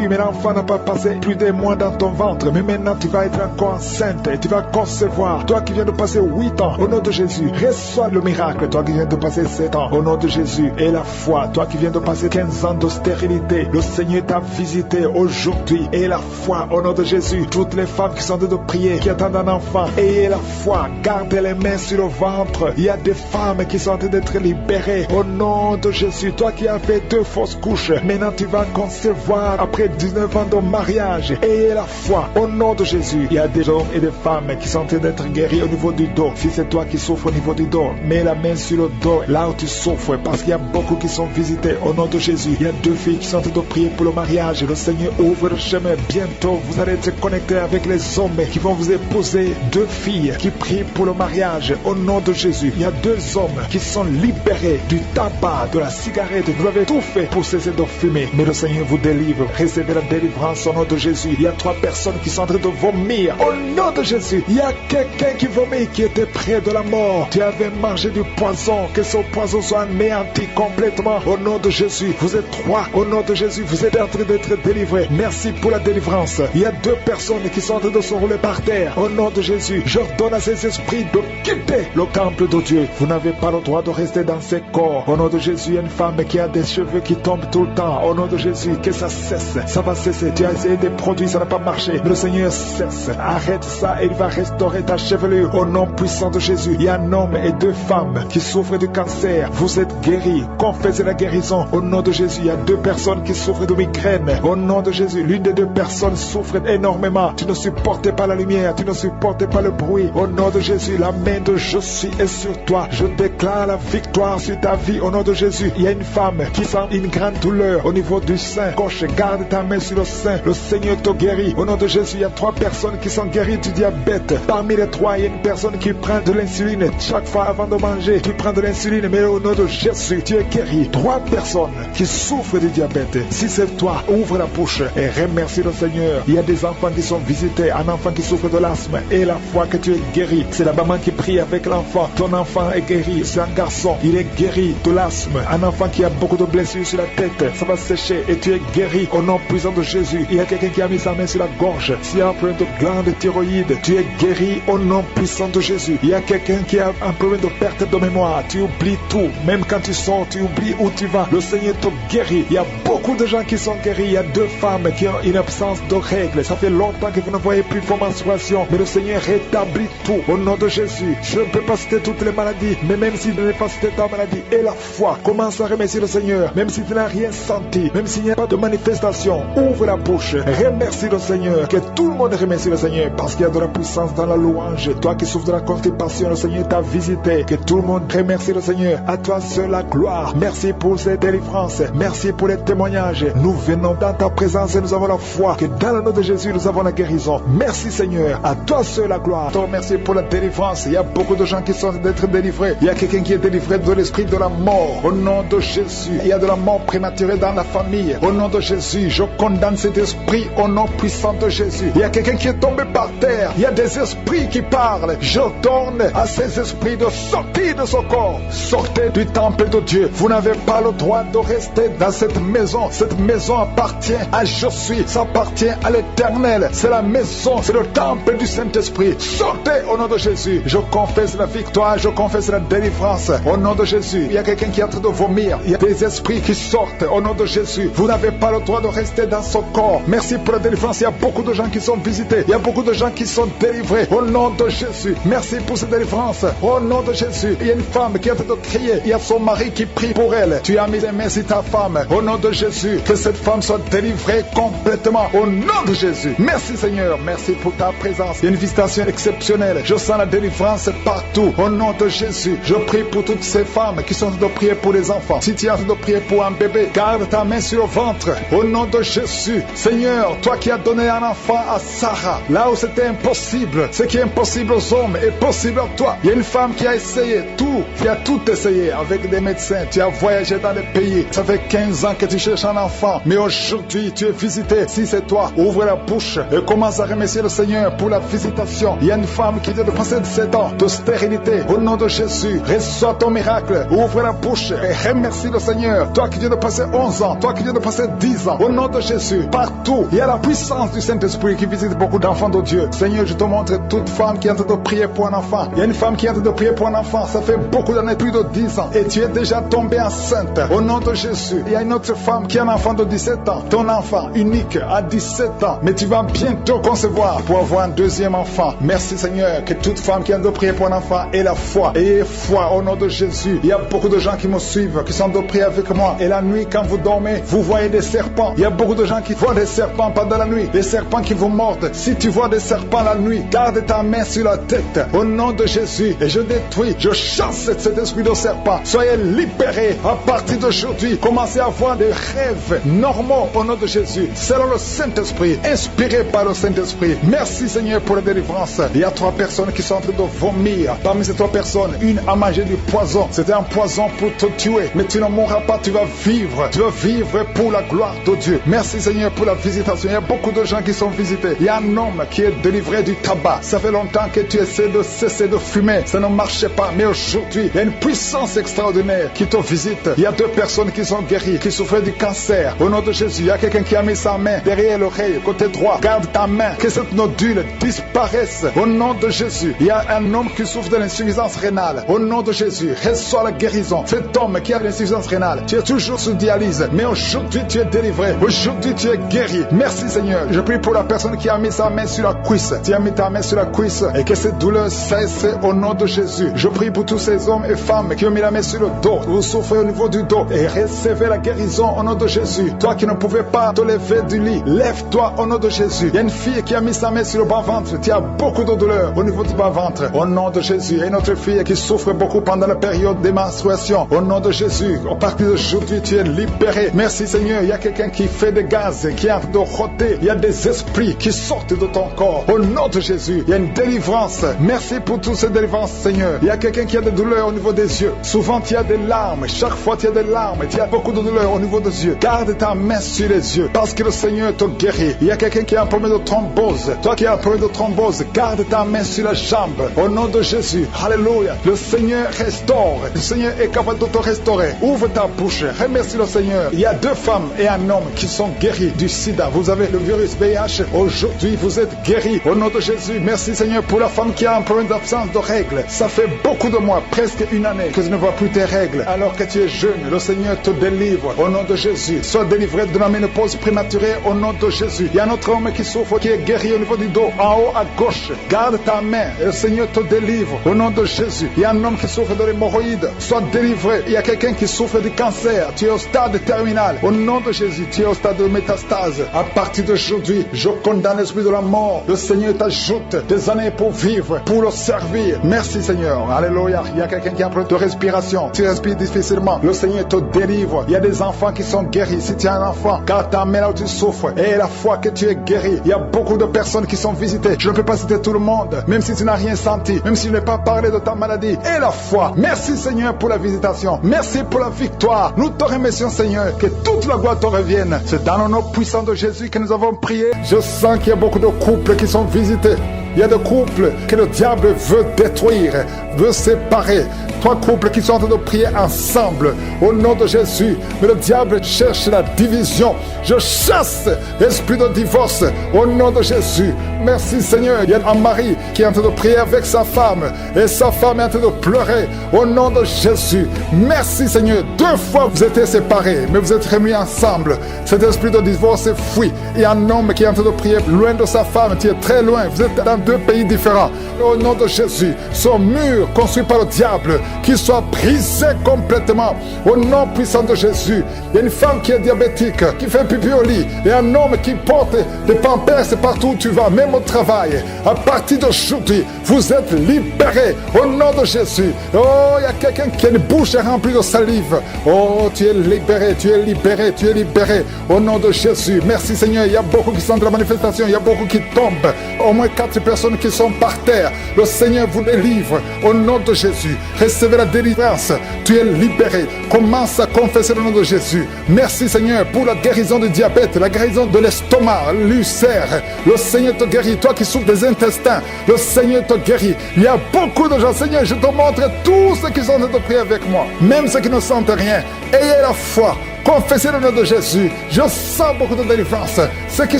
F: mais l'enfant n'a pas passé plus d'un mois dans ton ventre. Mais maintenant tu vas être encore enceinte et tu vas concevoir. Toi qui viens de passer 8 ans, au nom de Jésus, reçois le miracle. Toi qui viens de passer 7 ans, au nom de Jésus, et la foi. Toi qui viens de passer 15 ans de stérilité, le Seigneur t'a visité aujourd'hui. Et la foi, au nom de Jésus. Toutes les femmes qui sont en train de prier, qui attendent un enfant, ayez la foi. Gardez les mains sur le ventre. Il y a des femmes qui sont en train d'être libérées. Au nom de Jésus, toi qui as fait 2 fausses couches, maintenant tu vas concevoir après 19 ans de mariage. Ayez la foi. Au nom de Jésus, il y a des hommes et des femmes qui sont en train d'être guéris au niveau du dos. Si c'est toi qui souffres au niveau du dos, mets la main sur le dos, là où tu souffres, parce qu'il y a beaucoup qui sont visités. Au nom de Jésus, il y a 2 filles qui sont en train de prier pour le mariage. Le Seigneur ouvre le chemin. Bientôt, vous allez être connectés avec les hommes qui vont vous épouser. 2 filles qui prient pour le mariage. Au nom de Jésus, il y a 2 hommes qui sont libérés du tabac, de la cigarette. Vous avez tout fait pour cesser de fumer, mais le Seigneur vous délivre. Recevez la délivrance au nom de Jésus. Il y a 3 personnes qui sont en train de vomir. Au nom de Jésus, il y a quelqu'un qui vomit, qui était près de la mort. Tu avais mangé du poison, que ce poison soit anéanti complètement. Au nom de Jésus, vous êtes 3. Au nom de Jésus, vous êtes en train d'être délivrés. Merci pour la délivrance. Il y a 2 personnes qui sont en train de se rouler par terre. Au nom de Jésus, j'ordonne à ces esprits de quitter le temple de Dieu. Vous n'avez pas le droit de rester dans ces corps. Au nom de Jésus, il y a une femme qui a des cheveux qui tombent tout le temps. Au nom de Jésus, que ça cesse. Ça va cesser. Tu as essayé des produits, ça n'a pas marché. Mais le Seigneur cesse. Arrête ça et il va restaurer ta chevelure. Au nom puissant de Jésus, il y a un homme et 2 femmes qui souffrent du cancer. Vous êtes guéris. Confessez la guérison. Au nom de Jésus, il y a 2 personnes qui souffrent de migraine. Au nom de Jésus, l'une des 2 personnes souffre énormément. Tu ne supportes pas la lumière. Tu ne supportes pas le bruit. Au nom de Jésus, la main de je suis est sur toi. Je déclare la victoire sur ta vie. Au nom de Jésus, il y a une femme qui sent une grande douleur au niveau du sein gauche. Garde ta main sur le sein. Le Seigneur te guérit. Au nom de Jésus, il y a 3 personnes qui sont guéries du diabète. Parmi les 3, il y a une personne qui prend de l'insuline. Chaque fois avant de manger, tu prends de l'insuline. Mais au nom de Jésus, tu es guéri. 3 personnes qui souffrent du diabète. Si c'est toi, ouvre la bouche et remercie le Seigneur. Il y a des enfants qui sont visités. Un enfant qui souffre de l'asthme. Et la foi que tu es guéri. C'est la maman qui prie avec l'enfant. Ton enfant est guéri. C'est un garçon. Il est guéri de l'asthme. Un enfant qui a beaucoup de blessures sur la tête. Ça va sécher et tu es guéri au nom puissant de Jésus. Il y a quelqu'un qui a mis sa main sur la gorge. S'il y a un problème de glande thyroïde, tu es guéri au nom puissant de Jésus. Il y a quelqu'un qui a un problème de perte de mémoire. Tu oublies tout. Même quand tu sors, tu oublies où tu vas. Le Seigneur te guérit. Il y a beaucoup de gens qui sont guéris. Il y a 2 femmes qui ont une absence de règles. Ça fait longtemps que vous ne voyez plus vos menstruations. Mais le Seigneur rétablit tout au nom de Jésus. Je ne peux pas citer toutes les maladies, mais même si je n'ai pas cité ta maladie, et la foi, commence à remercier le Seigneur. Même si tu n'as rien senti, même s'il n'y a pas de manifestation, ouvre la bouche, remercie le Seigneur. Que tout le monde remercie le Seigneur, parce qu'il y a de la puissance dans la louange. Toi qui souffres de la constipation, le Seigneur t'a visité. Que tout le monde remercie le Seigneur. À toi seul la gloire. Merci pour cette délivrance. Merci pour les témoignages. Nous venons dans ta présence et nous avons la foi que dans le nom de Jésus, nous avons la guérison. Merci Seigneur. À toi seul la gloire. Je te remercie pour la délivrance. Il y a beaucoup de gens qui sont d'être délivrés. Il y a quelqu'un qui est délivré de l'esprit de la mort. Au nom de Jésus. Il y a de la mort prématurée dans la famille. Au nom de Jésus, je condamne cet esprit au nom puissant de Jésus. Il y a quelqu'un qui est tombé par terre. Il y a des esprits qui parlent. Je donne à ces esprits de sortir de ce corps. Sortez du temple de Dieu. Vous n'avez pas le droit de rester dans cette maison. Cette maison appartient à Je suis. Ça appartient à l'Éternel. C'est la maison, c'est le temple du Saint-Esprit. Sortez au nom de Jésus. Je confesse la victoire, je confesse la délivrance. Au nom de Jésus, il y a quelqu'un qui est en train de vomir. Il y a des esprits qui sortent. Au nom de Jésus, vous n'avez pas le droit de rester dans ce corps. Merci pour la délivrance. Il y a beaucoup de gens qui sont visités. Il y a beaucoup de gens qui sont délivrés. Au nom de Jésus, merci pour cette délivrance. Au nom de Jésus, il y a une femme qui est en train de crier. Il y a son mari qui prie pour elle. Tu as mis les mains sur ta femme. Au nom de Jésus, que cette femme soit délivrée complètement. Au nom de Jésus. Merci Seigneur. Merci pour ta présence. Il y a une visitation exceptionnelle. Je sens la délivrance partout. Au nom de Jésus, je prie pour toutes ces femmes qui sont en train de prier pour les enfants. Si tu es en train de prier pour un bébé, garde ta main sur le ventre. Au nom de Jésus. Seigneur, toi qui as donné un enfant à Sarah, là où c'était impossible, ce qui est impossible aux hommes est possible à toi. Il y a une femme qui a essayé tout, qui a tout essayé avec des médecins. Tu as voyagé dans des pays. Ça fait 15 ans que tu cherches un enfant, mais aujourd'hui tu es visité. Si c'est toi, ouvre la bouche et commence à remercier le Seigneur pour la visitation. Il y a une femme qui vient de passer 7 ans de stérilité. Au nom de Jésus, reçois ton miracle. Ouvre la bouche et remercie le Seigneur. Toi qui viens de passer 11 ans, toi qui viens de passer 10 ans, au nom de Jésus, partout, il y a la puissance du Saint-Esprit qui visite beaucoup d'enfants de Dieu. Seigneur, je te montre toute femme qui est en train de prier pour un enfant. Il y a une femme qui est en train de prier pour un enfant. Ça fait beaucoup d'années, plus de 10 ans. Et tu es déjà tombée enceinte. Au nom de Jésus, il y a une autre femme qui a un enfant de 17 ans. Ton enfant unique à 17 ans. Mais tu vas bientôt concevoir pour avoir un deuxième enfant. Merci Seigneur, que toute femme qui a de prier pour un enfant ait la foi. Ayez foi au nom de Jésus. Il y a beaucoup de gens qui me suivent, qui sont de prier avec moi. Et la nuit, quand vous dormez, vous voyez des serpents. Il y a beaucoup de gens qui voient des serpents pendant la nuit. Des serpents qui vous mordent. Si tu vois des serpents la nuit, garde ta main sur la tête. Au nom de Jésus. Et je détruis, je chasse cet esprit de serpent. Soyez libérés à partir d'aujourd'hui. Commencez à avoir des rêves normaux au nom de Jésus. Selon le Saint-Esprit, inspiré par le Saint-Esprit. Merci Seigneur pour la délivrance. Il y a 3 personnes qui sont en train de vomir. Parmi ces 3 personnes, une a mangé du poison. C'était un poison pour te tuer. Mais tu ne mourras pas, tu vas vivre. Tu vas vivre pour la gloire de Dieu. Merci Seigneur pour la visitation. Il y a beaucoup de gens qui sont visités. Il y a un homme qui est délivré du tabac. Ça fait longtemps que tu essaies de cesser de fumer. Ça ne marchait pas. Mais aujourd'hui, il y a une puissance extraordinaire qui te visite. Il y a 2 personnes qui sont guéries, qui souffraient du cancer. Au nom de Jésus, il y a quelqu'un qui a mis sa main derrière l'oreille, côté droit. Garde ta main, que cette nodule disparaisse. Au nom de Jésus, il y a un homme qui souffre de l'insuffisance rénale. Au nom de Jésus, reçois la guérison. Cet homme qui a l'insuffisance rénale, tu es toujours sous dialyse, mais aujourd'hui tu es délivré. Aujourd'hui tu es guéri. Merci Seigneur. Je prie pour la personne qui a mis sa main sur la cuisse. Tu as mis ta main sur la cuisse et que cette douleur cesse au nom de Jésus. Je prie pour tous ces hommes et femmes qui ont mis la main sur le dos. Vous souffrez au niveau du dos et recevez la guérison au nom de Jésus. Toi qui ne pouvais pas te lever du lit, lève-toi au nom de Jésus. Il y a une fille qui a mis sa main sur le bas-ventre. Tu as beaucoup de douleur au niveau du bas-ventre. Au nom de Jésus. Et une autre fille qui souffre beaucoup pendant la période des menstruations. Au nom de Jésus. À partir d'aujourd'hui, tu es libéré. Merci Seigneur. Il y a quelqu'un qui fait des gaz, qui est en train de rôter. Il y a des esprits qui sortent de ton corps. Au nom de Jésus. Il y a une délivrance. Merci pour toutes ces délivrances, Seigneur. Il y a quelqu'un qui a des douleurs au niveau des yeux. Souvent, tu as des larmes. Chaque fois, tu as des larmes. Tu as beaucoup de douleurs au niveau des yeux. Garde ta main sur les yeux. Parce que le Seigneur te guérit. Il y a quelqu'un qui a un problème de thrombose. Toi qui as un problème de thrombose, garde ta main sur la jambe. Au nom de Jésus. Alléluia. Le Seigneur restaure. Le Seigneur est capable de te restaurer. Ouvre ta bouche. Remercie le Seigneur. Il y a 2 femmes et un homme qui sont guéris du sida. Vous avez le virus VIH. Aujourd'hui, vous êtes guéris. Au nom de Jésus. Merci Seigneur pour la femme qui a un problème d'absence de règles. Ça fait beaucoup de mois, presque une année, que tu ne vois plus tes règles. Alors que tu es jeune, le Seigneur te délivre. Au nom de Jésus. Sois délivré de la ménopause prématurée au nom de Jésus. Il y a un autre homme qui souffre, qui est guéri au niveau du dos, en haut à gauche. Garde ta main et le Seigneur te délivre au nom de Jésus. Il y a un homme qui souffre de l'hémorroïde. Sois délivré. Il y a quelqu'un qui souffre du cancer. Tu es au stade terminal. Au nom de Jésus, tu es au stade de métastase. À partir d'aujourd'hui, je condamne l'esprit de la mort. Le Seigneur t'ajoute des années pour vivre, pour le servir. Merci Seigneur. Alléluia. Il y a quelqu'un qui a un problème de respiration. Tu respires difficilement. Le Seigneur te délivre. Il y a des enfants qui sont guéris. Si tu as un enfant, garde ta main là où tu souffres. Et la foi que tu es guéri. Il y a beaucoup de personnes qui sont visitées. Je ne peux pas citer tout le monde. Même si tu n'as rien senti. Même si je n'ai pas parlé de ta maladie. Et la foi. Merci Seigneur pour la visitation. Merci pour la victoire. Nous te remercions Seigneur. Que toute la gloire te revienne. C'est dans le nom puissant de Jésus que nous avons prié. Je sens qu'il y a beaucoup de couples qui sont visités. Il y a des couples que le diable veut détruire, veut séparer. 3 couples qui sont en train de prier ensemble au nom de Jésus. Mais le diable cherche la division. Je chasse l'esprit de divorce au nom de Jésus. Merci Seigneur. Il y a un mari qui est en train de prier avec sa femme. Et sa femme est en train de pleurer au nom de Jésus. Merci Seigneur. 2 fois vous étiez séparés, mais vous êtes remis ensemble. Cet esprit de divorce est fui. Il y a un homme qui est en train de prier loin de sa femme. Tu es très loin. Vous êtes dans 2 pays différents. Au nom de Jésus, son mur construit par le diable, qu'il soit brisé complètement. Au nom puissant de Jésus, il y a une femme qui est diabétique, qui fait pipi au lit, et un homme qui porte des pampers partout où tu vas, même au travail. À partir d'aujourd'hui, vous êtes libérés au nom de Jésus. Oh, il y a quelqu'un qui a une bouche remplie de salive. Oh, tu es libéré, tu es libéré, tu es libéré au nom de Jésus. Merci Seigneur, il y a beaucoup qui sont de la manifestation, il y a beaucoup qui tombent. Au moins 4 personnes qui sont par terre. Le Seigneur vous délivre au nom de Jésus. Recevez la délivrance, tu es libéré. Commence à confesser le nom de Jésus. Merci Seigneur pour la guérison du diabète, la guérison de l'estomac, l'ulcère. Le Seigneur te guérit, toi qui souffres des intestins, le Seigneur te guérit. Il y a beaucoup de gens, Seigneur, je te montre tous ceux qui sont en train de prier avec moi, même ceux qui ne sentent rien. Ayez la foi. Confessez le nom de Jésus. Je sens beaucoup de délivrance. Ceux qui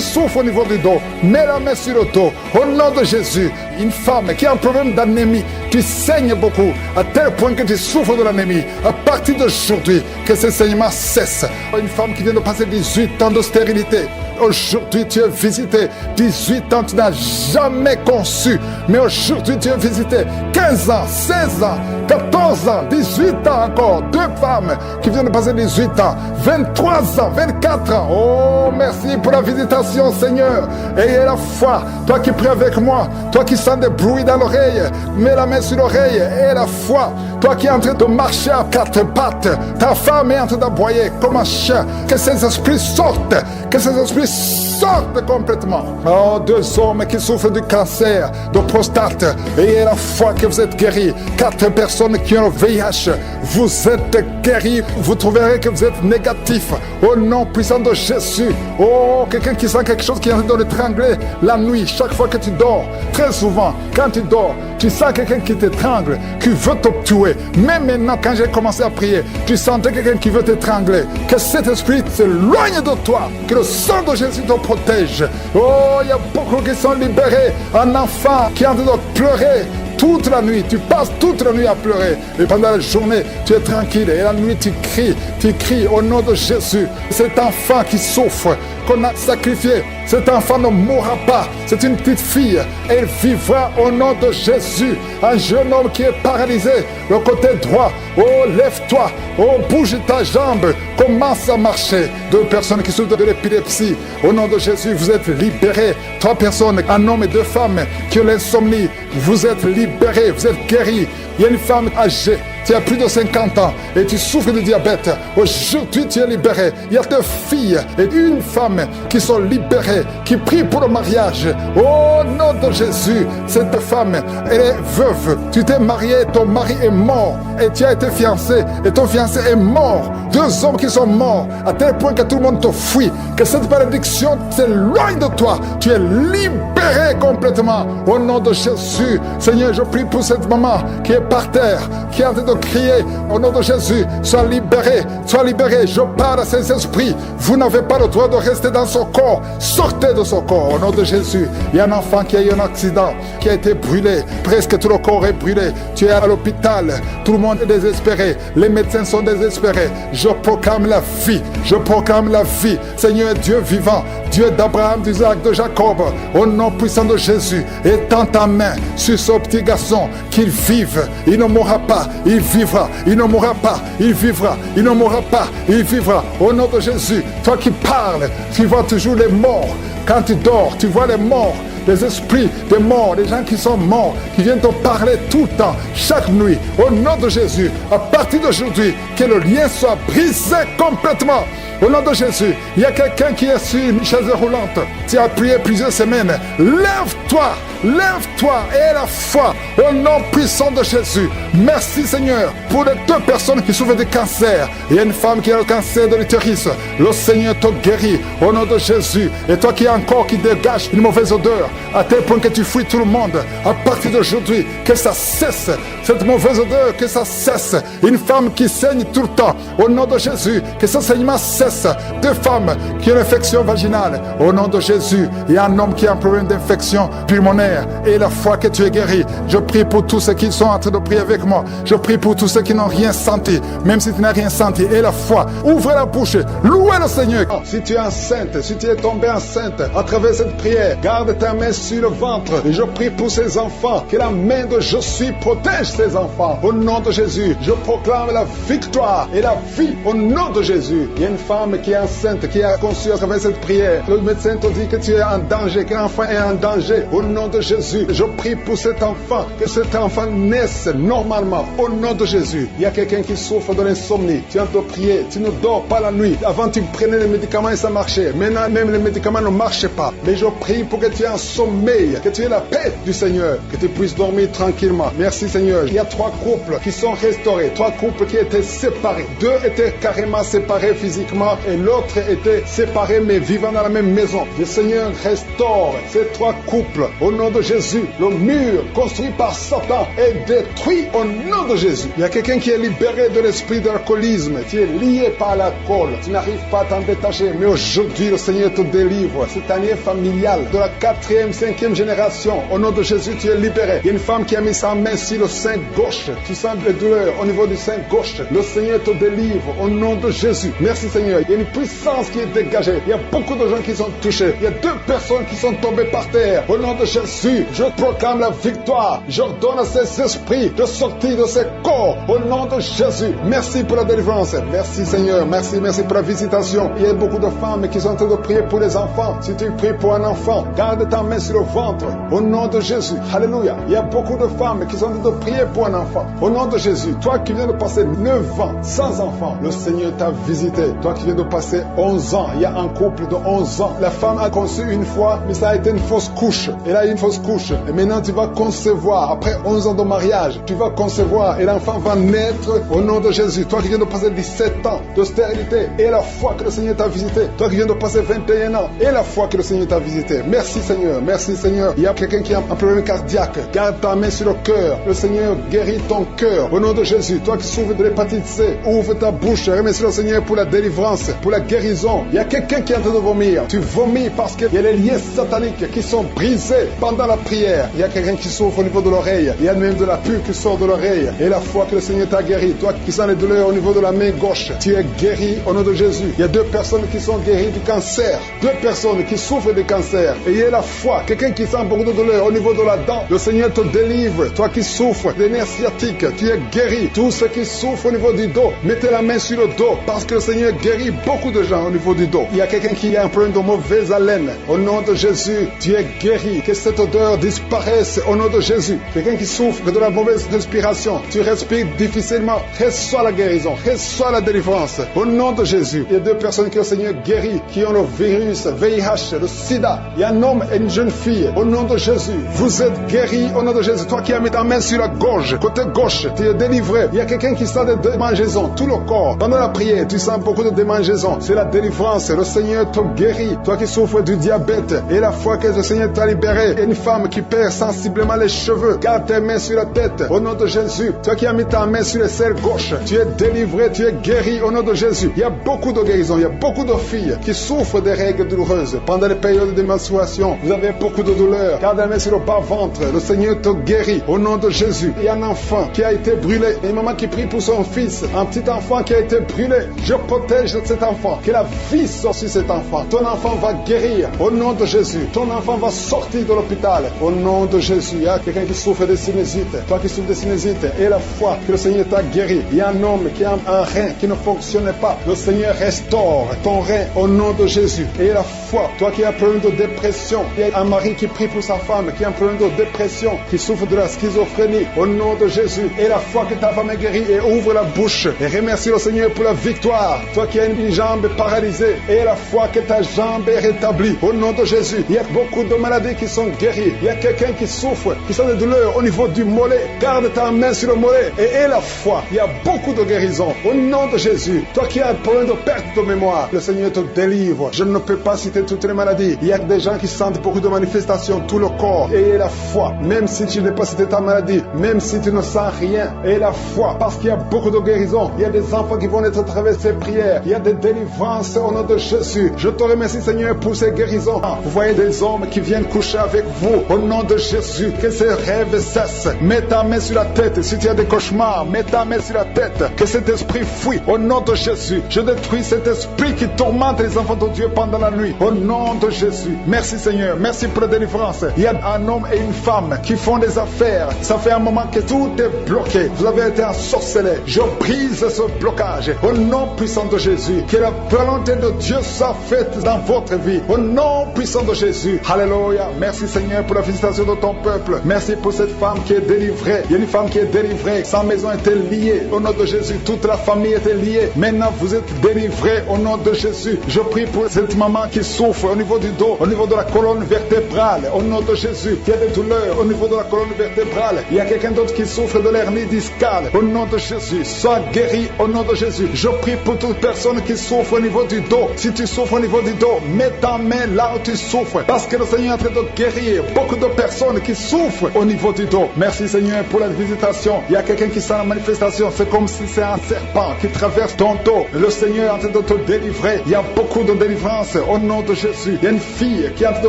F: souffrent au niveau du dos, mets la main sur le dos. Au nom de Jésus, une femme qui a un problème d'anémie, tu saignes beaucoup, à tel point que tu souffres de l'anémie. À partir d'aujourd'hui, que ce saignement cesse. Une femme qui vient de passer 18 ans de stérilité. Aujourd'hui, tu es visité. 18 ans, tu n'as jamais conçu. Mais aujourd'hui, tu es visité. 15 ans, 16 ans, 14 ans, 18 ans encore. 2 femmes qui viennent de passer 18 ans. 23 ans, 24 ans. Oh, merci pour la visitation, Seigneur. Ayez la foi. Toi qui pries avec moi, toi qui sens des bruits dans l'oreille, mets la main sur l'oreille. Ayez la foi. Toi qui es en train de marcher à 4 pattes, ta femme est en train d'aboyer comme un chien. Que ces esprits sortent. Que ces esprits sortent complètement. Oh, 2 hommes qui souffrent du cancer de prostate. Ayez la foi que vous êtes guéris. 4 personnes qui ont le VIH. Vous êtes guéris. Vous trouverez que vous êtes négatif. Au nom puissant de Jésus. Oh, quelqu'un qui sent quelque chose qui est en train de l'étrangler la nuit, chaque fois que tu dors. Très souvent, quand tu dors, tu sens quelqu'un qui t'étrangle, qui veut te tuer. Même maintenant, quand j'ai commencé à prier, tu sentais quelqu'un qui veut t'étrangler. Que cet esprit s'éloigne de toi. Que le sang de Jésus te protège. Oh, il y a beaucoup qui sont libérés. Un enfant qui est en train de pleurer toute la nuit, tu passes toute la nuit à pleurer. Et pendant la journée, tu es tranquille. Et la nuit, tu cries au nom de Jésus. Cet enfant qui souffre, qu'on a sacrifié, cet enfant ne mourra pas. C'est une petite fille. Elle vivra au nom de Jésus. Un jeune homme qui est paralysé, le côté droit. Oh, lève-toi. Oh, bouge ta jambe. Commence à marcher. 2 personnes qui souffrent de l'épilepsie. Au nom de Jésus, vous êtes libérés. 3 personnes, un homme et 2 femmes qui ont l'insomnie. Vous êtes libérés, vous êtes guéris. Il y a une femme âgée, tu as plus de 50 ans et tu souffres de diabète. Aujourd'hui, tu es libéré. Il y a 2 filles et une femme qui sont libérées, qui prient pour le mariage. Au nom de Jésus, cette femme, elle est veuve. Tu t'es marié, ton mari est mort et tu as été fiancé et ton fiancé est mort. 2 hommes qui sont morts à tel point que tout le monde te fuit. Que cette malédiction s'éloigne de toi. Tu es libéré complètement. Au nom de Jésus, Seigneur, je prie pour cette maman qui est par terre, qui est en train de crier. Au nom de Jésus, sois libéré, sois libéré. Je parle à ces esprits. Vous n'avez pas le droit de rester dans son corps. Sortez de son corps. Au nom de Jésus, il y a un enfant qui a eu un accident, qui a été brûlé. Presque tout le corps est brûlé. Tu es à l'hôpital. Tout le monde est désespéré. Les médecins sont désespérés. Je proclame la vie. Je proclame la vie. Seigneur Dieu vivant, Dieu d'Abraham, d'Isaac, de Jacob, au nom puissant de Jésus, étends ta main sur ce petit garçon, qu'il vive. Il ne mourra pas, il vivra. Il ne mourra pas, il vivra. Il ne mourra pas, il vivra. Au nom de Jésus, toi qui parles, tu vois toujours les morts. Quand tu dors, tu vois les morts. Les esprits des morts, les gens qui sont morts, qui viennent te parler tout le temps, chaque nuit, au nom de Jésus. À partir d'aujourd'hui, que le lien soit brisé complètement. Au nom de Jésus, il y a quelqu'un qui est sur une chaise roulante. Tu as prié plusieurs semaines. Lève-toi, lève-toi et la foi au nom puissant de Jésus. Merci Seigneur pour les 2 personnes qui souffrent de cancer. Il y a une femme qui a le cancer de l'utérus. Le Seigneur te guérit au nom de Jésus. Et toi qui as un corps qui dégage une mauvaise odeur, à tel point que tu fuis tout le monde, à partir d'aujourd'hui, que ça cesse, cette mauvaise odeur, que ça cesse. Une femme qui saigne tout le temps, au nom de Jésus, que ce saignement cesse. 2 femmes qui ont une infection vaginale, au nom de Jésus. Il y a un homme qui a un problème d'infection pulmonaire, et la foi que tu es guéri. Je prie pour tous ceux qui sont en train de prier avec moi. Je prie pour tous ceux qui n'ont rien senti, même si tu n'as rien senti. Et la foi, ouvrez la bouche, louez le Seigneur. Si tu es enceinte, si tu es tombée enceinte, enceinte. À travers cette prière, garde ta main sur le ventre. Et je prie pour ces enfants, que la main de Josué protège ces enfants. Au nom de Jésus, je proclame la victoire et la vie au nom de Jésus. Il y a une femme qui est enceinte, qui a conçu à travers cette prière. Le médecin te dit que tu es en danger, que l'enfant est en danger. Au nom de Jésus, je prie pour cet enfant, que cet enfant naisse normalement. Au nom de Jésus, il y a quelqu'un qui souffre de l'insomnie. Tu es en train de prier, tu ne dors pas la nuit. Avant, tu prenais les médicaments et ça marchait. Maintenant, même les médicaments ne marchent pas. Mais je prie pour que tu aies un sommeil, que tu aies la paix du Seigneur, que tu puisses dormir tranquillement. Merci Seigneur. Il y a 3 couples qui sont restaurés, 3 couples qui étaient séparés. 2 étaient carrément séparés physiquement et l'autre était séparé mais vivant dans la même maison. Le Seigneur restaure ces 3 couples au nom de Jésus. Le mur construit par Satan est détruit au nom de Jésus. Il y a quelqu'un qui est libéré de l'esprit de l'alcoolisme. Tu es lié par l'alcool. Tu n'arrives pas à t'en détacher. Mais aujourd'hui, le Seigneur te délivre. Cette année familiale de la 4e, 5e génération. Au nom de Jésus, tu es libéré. Il y a une femme qui a mis sa main sur le sein gauche. Tu sens des douleurs au niveau du sein gauche. Le Seigneur te délivre au nom de Jésus. Merci Seigneur. Il y a une puissance qui est dégagée. Il y a beaucoup de gens qui sont touchés. Il y a 2 personnes qui sont tombées par terre. Au nom de Jésus, je proclame la victoire. J'ordonne à ces esprits de sortir de ces corps. Au nom de Jésus. Merci pour la délivrance. Merci Seigneur. Merci pour la visitation. Il y a beaucoup de femmes qui sont en train de prier pour les enfants. Si tu pries pour un enfant, garde ta main sur le ventre. Au nom de Jésus. Alléluia. Il y a beaucoup de femmes qui sont en train de prier pour un enfant. Au nom de Jésus. Toi qui viens de passer 9 ans sans enfant, le Seigneur t'a visité. Toi qui viens de passer 11 ans, il y a un couple de 11 ans. La femme a conçu une fois, mais ça a été une fausse couche. Elle a eu une fausse couche. Et maintenant tu vas concevoir. Après 11 ans de mariage, tu vas concevoir et l'enfant va naître au nom de Jésus. Toi qui viens de passer 17 ans de stérilité et la foi que le Seigneur t'a visité. Toi qui viens de passer 21 ans et la foi que le Seigneur t'a visité. Merci Seigneur. Merci Seigneur. Il y a quelqu'un qui a un problème cardiaque. Garde ta main sur le cœur. Le Seigneur guérit ton cœur. Au nom de Jésus. Toi qui souffres de l'hépatite C, ouvre ta bouche. Remercie le Seigneur pour la délivrance, pour la guérison. Il y a quelqu'un qui est en train de vomir. Tu vomis parce qu'il y a les liens sataniques qui sont brisés pendant la prière. Il y a quelqu'un qui souffre au niveau de l'oreille. Il y a même de la pus qui sort de l'oreille. Et la foi que le Seigneur t'a guéri. Toi qui sens les douleurs au niveau de la main gauche, tu es guéri au nom de Jésus. Il y a 2 personnes qui sont guéries du cancer. 2 personnes qui souffrent du cancer. Et il y a la foi. Quelqu'un qui sent beaucoup de douleur au niveau de la dent. Le Seigneur te délivre. Toi qui souffres des nerfs sciatiques, tu es guéri. Tous ceux qui souffrent au niveau du dos, mettez la main sur le dos parce que le Seigneur guérit beaucoup de gens au niveau du dos. Il y a quelqu'un qui a un problème de mauvaise haleine. Au nom de Jésus, tu es guéri. Que cette odeur disparaisse au nom de Jésus. Quelqu'un qui souffre de la mauvaise respiration, tu respires difficilement, reçois la guérison, reçois la délivrance. Au nom de Jésus, il y a 2 personnes que le Seigneur guérit, qui ont le virus VIH, le sida. Il y a un homme et une jeune fille. Au nom de Jésus, vous êtes guéris au nom de Jésus. Toi qui as mis ta main sur la gorge, côté gauche, tu es délivré. Il y a quelqu'un qui sent des démangeaisons, tout le corps. Pendant la prière, tu sens beaucoup de démangeaisons. C'est la délivrance. Le Seigneur te guérit. Toi qui souffres du diabète, et la fois que le Seigneur t'a libéré, et une femme qui perd sensiblement les cheveux, garde tes mains sur la tête. Au nom de Jésus, toi qui as mis ta main sur le selle gauche, tu es délivré, tu es guéri au nom de Jésus. Il y a beaucoup de guérisons. Il y a beaucoup de filles qui souffrent des règles douloureuses. Pendant les périodes de menstruation, vous avez beaucoup de douleurs. Garde la main sur le bas-ventre. Le Seigneur te guérit au nom de Jésus. Il y a un enfant qui a été brûlé. Et une maman qui prie pour son fils. Un petit enfant qui a été brûlé. Je protège cet enfant. Que la vie sorte sur cet enfant. Ton enfant va guérir au nom de Jésus. Ton enfant va sortir de l'hôpital au nom de Jésus. Il y a quelqu'un qui souffre de sinusite. Toi qui souffres de sinusite et la foi que le Seigneur t'a guéri. Il y a un homme qui a un rein qui ne fonctionne pas. Le Seigneur restaure ton rein au nom de Jésus. Et la foi, toi qui as un problème de dépression. Il y a un mari qui prie pour sa femme qui a un problème de dépression, qui souffre de la schizophrénie au nom de Jésus. Et la foi que ta femme est guérie et ouvre la bouche et remercie le Seigneur pour la victoire. Toi qui as une jambe paralysée et la foi que ta jambe est rétablie au nom de Jésus. Il y a beaucoup de maladies qui sont guéries. Il y a quelqu'un qui souffre, qui sent des douleurs au niveau du mollet. Garde ta main sur le mollet et aie la foi. Il y a beaucoup de guérisons au nom de Jésus. Toi qui as un problème de perte de mémoire, le Seigneur te délivre. Je ne peux pas citer toutes les maladies. Il y a des gens qui sentent beaucoup de manifestations, tout le corps. Et aie la foi, même si tu n'es pas cité ta maladie, même si tu ne sens rien. Aie la foi, parce qu'il y a beaucoup de guérisons. Il y a des enfants qui vont être à travers ces prières. Il y a des délivrances au nom de Jésus. Je te remercie, Seigneur, pour ces guérisons. Vous voyez des hommes qui viennent coucher avec vous au nom de Jésus. Que ces rêves cessent. Mets ta main sur la tête. Si tu as des cauchemars, mets ta main sur la tête. Que cet esprit fuit au nom de Jésus. Je détruis cet esprit qui tourmente les enfants de Dieu pendant la nuit. Au nom nom de Jésus. Merci Seigneur, merci pour la délivrance. Il y a un homme et une femme qui font des affaires. Ça fait un moment que tout est bloqué. Vous avez été ensorcelé. Je brise ce blocage. Au nom puissant de Jésus, que la volonté de Dieu soit faite dans votre vie. Au nom puissant de Jésus. Alléluia. Merci Seigneur pour la visitation de ton peuple. Merci pour cette femme qui est délivrée. Il y a une femme qui est délivrée. Sa maison était liée. Au nom de Jésus, toute la famille était liée. Maintenant, vous êtes délivrés au nom de Jésus. Je prie pour cette maman qui souffre au niveau du dos, au niveau de la colonne vertébrale. Au nom de Jésus, il y a des douleurs au niveau de la colonne vertébrale. Il y a quelqu'un d'autre qui souffre de l'hernie discale. Au nom de Jésus, sois guéri au nom de Jésus. Je prie pour toute personne qui souffre au niveau du dos. Si tu souffres au niveau du dos, mets ta main là où tu souffres. Parce que le Seigneur est en train de guérir beaucoup de personnes qui souffrent au niveau du dos. Merci Seigneur pour la visitation. Il y a quelqu'un qui sent la manifestation. C'est comme si c'est un serpent qui traverse ton dos. Le Seigneur est en train de te délivrer. Il y a beaucoup de délivrance au nom de Jésus. Il y a une fille qui est en train de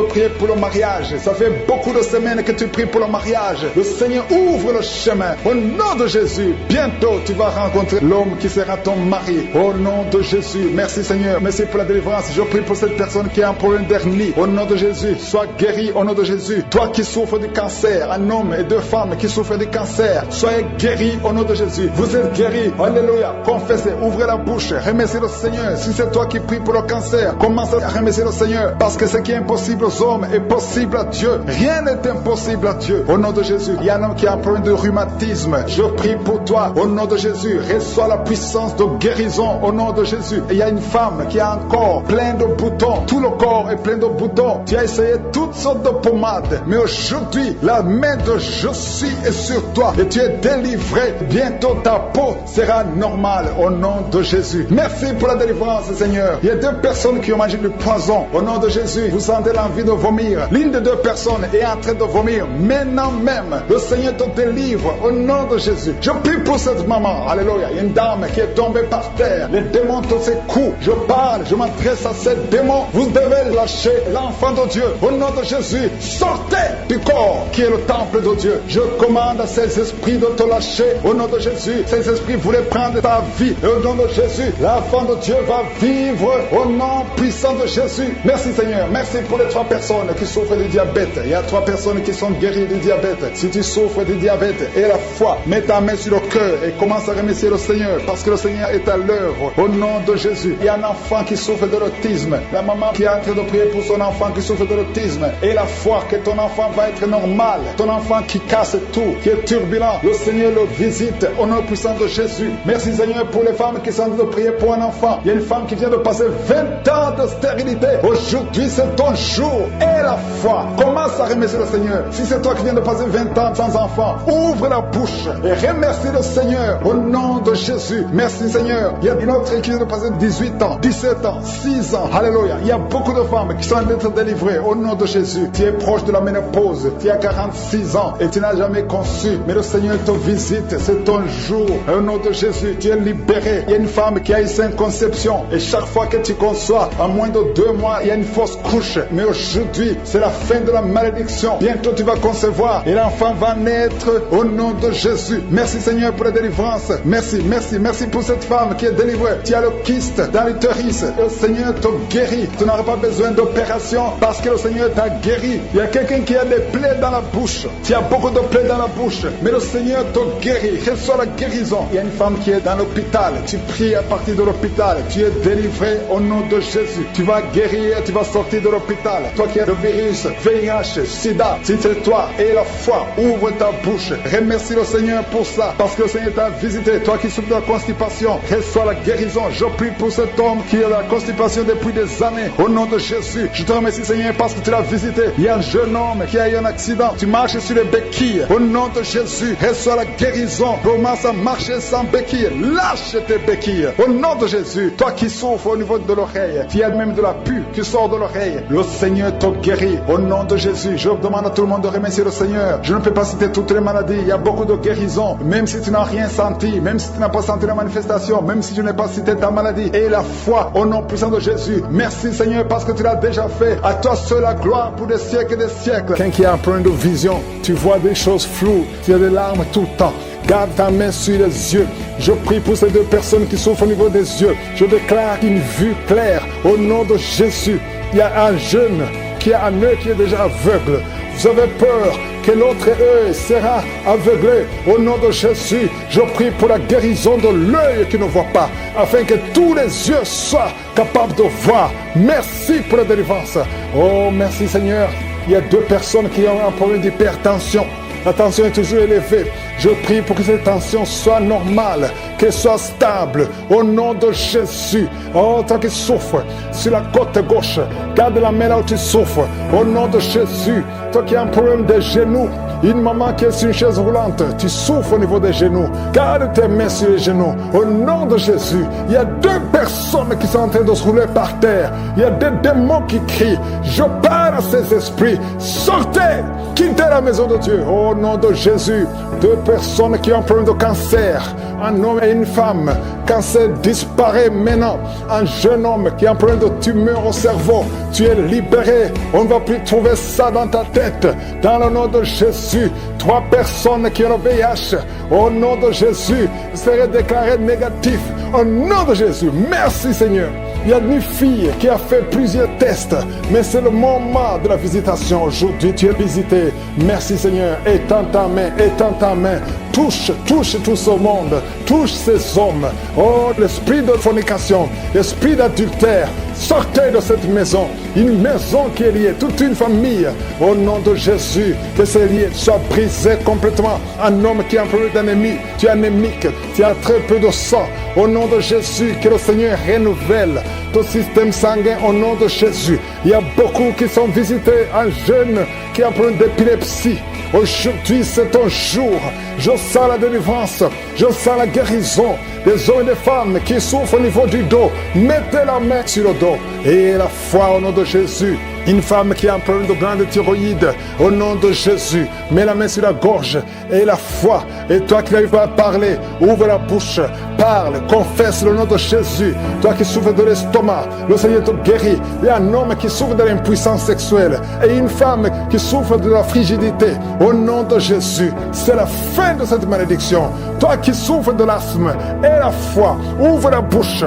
F: prier pour le mariage. Ça fait beaucoup de semaines que tu pries pour le mariage. Le Seigneur ouvre le chemin. Au nom de Jésus, bientôt tu vas rencontrer l'homme qui sera ton mari. Au nom de Jésus, merci Seigneur. Merci pour la délivrance. Je prie pour cette personne qui a un problème d'hernie. Au nom de Jésus, sois guéri au nom de Jésus. Toi qui souffres du cancer, un homme et deux femmes qui souffrent du cancer, soyez guéris au nom de Jésus. Vous êtes guéris. Alléluia. Confessez, ouvrez la bouche, remerciez le Seigneur. Si c'est toi qui pries pour le cancer, commence à remercier le Seigneur. Parce que ce qui est impossible aux hommes est possible à Dieu. Rien n'est impossible à Dieu. Au nom de Jésus, il y a un homme qui a un problème de rhumatisme. Je prie pour toi. Au nom de Jésus, reçois la puissance de guérison. Au nom de Jésus. Et il y a une femme qui a un corps plein de boutons. Tout le corps est plein de boutons. Tu as essayé toutes sortes de pommades. Mais aujourd'hui, la main de Je suis est sur toi. Et tu es délivré. Bientôt ta peau sera normale. Au nom de Jésus. Merci pour la délivrance, Seigneur. Il y a deux personnes qui ont mangé du poison. Au nom de Jésus, vous sentez l'envie de vomir. L'une des deux personnes est en train de vomir. Maintenant même, le Seigneur te délivre. Au nom de Jésus. Je prie pour cette maman. Alléluia. Il y a une dame qui est tombée par terre. Les démons te secouent. Je parle, je m'adresse à ces démons. Vous devez lâcher l'enfant de Dieu. Au nom de Jésus, sortez du corps qui est le temple de Dieu. Je commande à ces esprits de te lâcher. Au nom de Jésus, ces esprits voulaient prendre ta vie. Et au nom de Jésus, l'enfant de Dieu va vivre au nom puissant de Jésus. Merci Seigneur. Merci pour les 3 personnes qui souffrent du diabète. Il y a 3 personnes qui sont guéries du diabète. Si tu souffres du diabète et la foi, mets ta main sur le cœur et commence à remercier le Seigneur parce que le Seigneur est à l'œuvre. Au nom de Jésus, il y a un enfant qui souffre de l'autisme. La maman qui est en train de prier pour son enfant qui souffre de l'autisme et la foi que ton enfant va être normal. Ton enfant qui casse tout, qui est turbulent, le Seigneur le visite au nom puissant de Jésus. Merci Seigneur pour les femmes qui sont en train de prier pour un enfant. Il y a une femme qui vient de passer 20 ans de stérilité. Aujourd'hui c'est ton jour et la foi. Commence à remercier le Seigneur. Si c'est toi qui viens de passer 20 ans sans enfant, ouvre la bouche et remercie le Seigneur au nom de Jésus. Merci Seigneur. Il y a une autre qui vient de passer 18 ans, 17 ans, 6 ans. Alléluia. Il y a beaucoup de femmes qui sont en train d'être délivrées au nom de Jésus. Tu es proche de la ménopause. Tu as 46 ans et tu n'as jamais conçu. Mais le Seigneur te visite. C'est ton jour. Au nom de Jésus, tu es libéré. Il y a une femme qui a eu 5 conceptions. Et chaque fois que tu conçois, en moins de 2 mois, il y a une fausse couche. Mais aujourd'hui, c'est la fin de la malédiction. Bientôt, tu vas concevoir. Et l'enfant va naître au nom de Jésus. Merci Seigneur pour la délivrance. Merci, merci, merci pour cette femme qui est délivrée. Tu as le kyste dans l'utérus. Le Seigneur te guérit. Tu n'auras pas besoin d'opération parce que le Seigneur t'a guéri. Il y a quelqu'un qui a des plaies dans la bouche. Tu as beaucoup de plaies dans la bouche. Mais le Seigneur te guérit. Reçois la guérison. Il y a une femme qui est dans l'hôpital. Tu pries à partir de l'hôpital. Tu es délivré au nom de Jésus. Tu vas guérir. Tu vas sortir de l'hôpital. Toi qui as le virus, VIH, SIDA, si c'est toi et la foi, ouvre ta bouche. Remercie le Seigneur pour ça. Parce que le Seigneur t'a visité. Toi qui souffres de la constipation, reçois la guérison. Je prie pour cet homme qui a la constipation depuis des années. Au nom de Jésus, je te remercie Seigneur parce que tu l'as visité. Il y a un jeune homme qui a eu un accident. Tu marches sur les béquilles. Au nom de Jésus, reçois la guérison. Commence à marcher sans béquilles. Lâche tes béquilles. Au nom de Jésus, toi qui souffres au niveau de l'oreille, tu as même de la pus qui sort de l'oreille. Le Seigneur te guérit. Au nom de Jésus, je demande à tout le monde de remercier le Seigneur. Je ne peux pas citer toutes les maladies. Il y a beaucoup de guérisons. Même si tu n'as rien senti, même si tu n'as pas senti la manifestation, même si je n'ai pas cité ta maladie. Et la foi au nom puissant de Jésus. Merci Seigneur parce que tu l'as déjà fait. À toi seul la gloire pour des siècles et des siècles. Quelqu'un qui a un problème de vision, tu vois des choses floues, tu as des larmes tout le temps. Garde ta main sur les yeux. Je prie pour ces 2 personnes qui souffrent au niveau des yeux. Je déclare une vue claire au nom de Jésus. Il y a un jeune qui a un œil qui est déjà aveugle. Vous avez peur que l'autre œil sera aveuglé. Au nom de Jésus, je prie pour la guérison de l'œil qui ne voit pas, afin que tous les yeux soient capables de voir. Merci pour la délivrance. Oh, merci Seigneur. Il y a 2 personnes qui ont un problème d'hypertension. La tension est toujours élevée. Je prie pour que cette tension soit normale, qu'elle soit stable. Au nom de Jésus. Oh, toi qui souffres sur la côte gauche, garde la main là où tu souffres. Au nom de Jésus. Toi qui as un problème de genoux, une maman qui est sur une chaise roulante, tu souffres au niveau des genoux. Garde tes mains sur les genoux. Au nom de Jésus. Il y a 2 personnes qui sont en train de se rouler par terre. Il y a des démons qui crient. Je parle à ces esprits. Sortez! Quittez la maison de Dieu. Au nom de Jésus. 2 personnes qui ont un problème de cancer. Un homme et une femme. Cancer disparaît maintenant. Un jeune homme qui a un problème de tumeur au cerveau. Tu es libéré. On ne va plus trouver ça dans ta tête. Dans le nom de Jésus. 3 personnes qui ont le VIH. Au nom de Jésus. Seraient déclarées négatives. Au nom de Jésus. Merci Seigneur. Il y a une fille qui a fait plusieurs tests, mais c'est le moment de la visitation. Aujourd'hui, tu es visité. Merci Seigneur. Étends ta main, étends ta main. Touche tout ce monde. Touche ces hommes. Oh, l'esprit de fornication, l'esprit d'adultère. Sortez de cette maison. Une maison qui est liée, toute une famille. Au nom de Jésus, que ces liens soient brisés complètement. Un homme qui a un problème d'ennemi, tu es anémique, tu as très peu de sang. Au nom de Jésus, que le Seigneur renouvelle ton système sanguin au nom de Jésus. Il y a beaucoup qui sont visités. Un jeune qui a un problème d'épilepsie. Aujourd'hui, c'est ton jour. Je sens la délivrance. Je sens la guérison des hommes et des femmes qui souffrent au niveau du dos. Mettez la main sur le dos. Et la foi au nom de Jésus. Une femme qui a un problème de glande thyroïde, au nom de Jésus, mets la main sur la gorge et la foi. Et toi qui n'arrives pas à parler, ouvre la bouche, parle, confesse le nom de Jésus. Toi qui souffres de l'estomac, le Seigneur te guérit. Il y a un homme qui souffre de l'impuissance sexuelle et une femme qui souffre de la frigidité. Au nom de Jésus, c'est la fin de cette malédiction. Toi qui souffres de l'asthme et la foi, ouvre la bouche,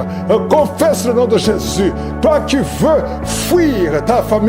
F: confesse le nom de Jésus. Toi qui veux fuir ta famille,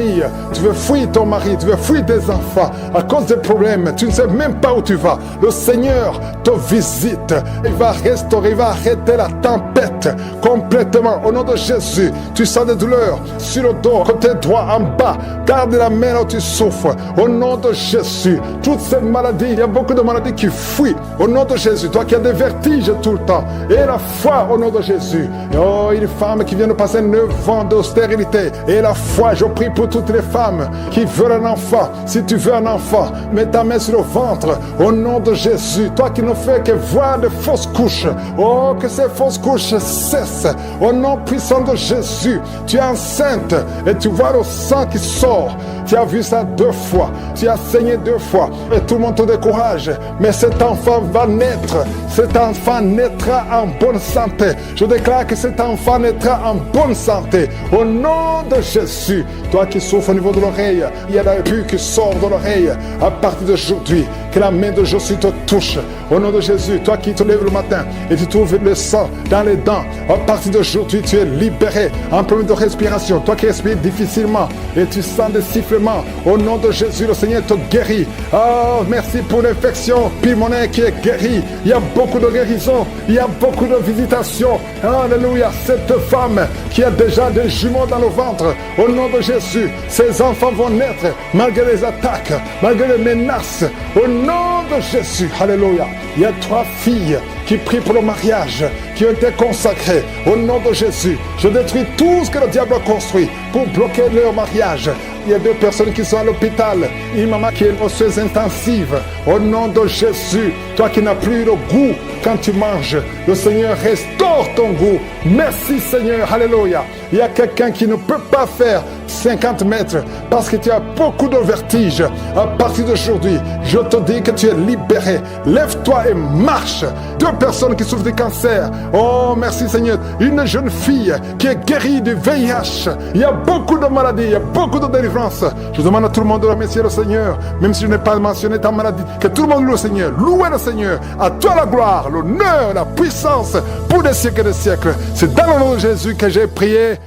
F: tu veux fuir ton mari, tu veux fuir tes enfants à cause des problèmes, tu ne sais même pas où tu vas. Le Seigneur te visite, il va restaurer, il va arrêter la tempête complètement. Au nom de Jésus, tu sens des douleurs sur le dos, côté droit, en bas, garde la main là où tu souffres. Au nom de Jésus, toutes ces maladies, il y a beaucoup de maladies qui fuient. Au nom de Jésus, toi qui as des vertiges tout le temps, et la foi au nom de Jésus. Oh, une femme qui vient de passer 9 ans de stérilité, et la foi, je prie pour toutes les femmes qui veulent un enfant. Si tu veux un enfant, mets ta main sur le ventre au nom de Jésus. Toi qui ne fais que voir de fausses couches, oh, que ces fausses couches cessent au nom puissant de Jésus. Tu es enceinte et tu vois le sang qui sort. Tu as vu ça 2 fois, tu as saigné 2 fois et tout le monde te décourage, mais cet enfant va naître. Cet enfant naîtra en bonne santé. Je déclare que cet enfant naîtra en bonne santé au nom de Jésus. Toi qui souffres au niveau de l'oreille, il y a la pus qui sort de l'oreille. À partir d'aujourd'hui, que la main de Jésus te touche. Au nom de Jésus, toi qui te lèves le matin et tu trouves le sang dans les dents, à partir d'aujourd'hui, tu es libéré. Un problème de respiration, toi qui respires difficilement et tu sens des sifflements, au nom de Jésus, le Seigneur te guérit. Oh, merci pour l'infection pulmonaire qui est guérie. Il y a beaucoup de guérison, il y a beaucoup de visitations. Alléluia, cette femme qui a déjà des jumeaux dans le ventre, au nom de Jésus, ses enfants vont naître malgré les attaques, malgré les menaces, au nom de Jésus. Alléluia. Il y a 3 filles qui prient pour le mariage, qui ont été consacrées. Au nom de Jésus, je détruis tout ce que le diable a construit pour bloquer leur mariage. Il y a 2 personnes qui sont à l'hôpital. Une maman qui est osseuse intensive. Au nom de Jésus, toi qui n'as plus le goût quand tu manges, le Seigneur restaure ton goût. Merci Seigneur, alléluia. Il y a quelqu'un qui ne peut pas faire 50 mètres parce que tu as beaucoup de vertige. À partir d'aujourd'hui, je te dis que tu es libéré. Lève-toi et marche. 2 personnes qui souffrent de cancer. Oh, merci Seigneur. Une jeune fille qui est guérie du VIH. Il y a beaucoup de maladies, il y a beaucoup de délivrances. Je demande à tout le monde de remercier le Seigneur, même si je n'ai pas mentionné ta maladie. Que tout le monde loue le Seigneur. Louez le Seigneur. À toi la gloire, l'honneur, la puissance pour des siècles et des siècles. C'est dans le nom de Jésus que j'ai prié.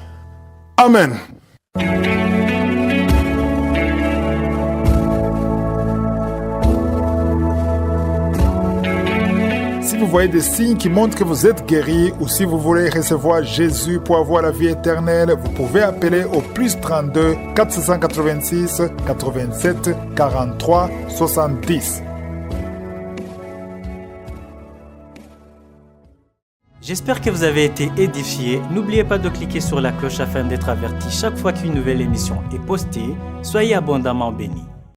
F: Amen. Si vous voyez des signes qui montrent que vous êtes guéri ou si vous voulez recevoir Jésus pour avoir la vie éternelle, vous pouvez appeler au +32 486 87 43 70.
G: J'espère que vous avez été édifiés. N'oubliez pas de cliquer sur la cloche afin d'être averti chaque fois qu'une nouvelle émission est postée. Soyez abondamment bénis.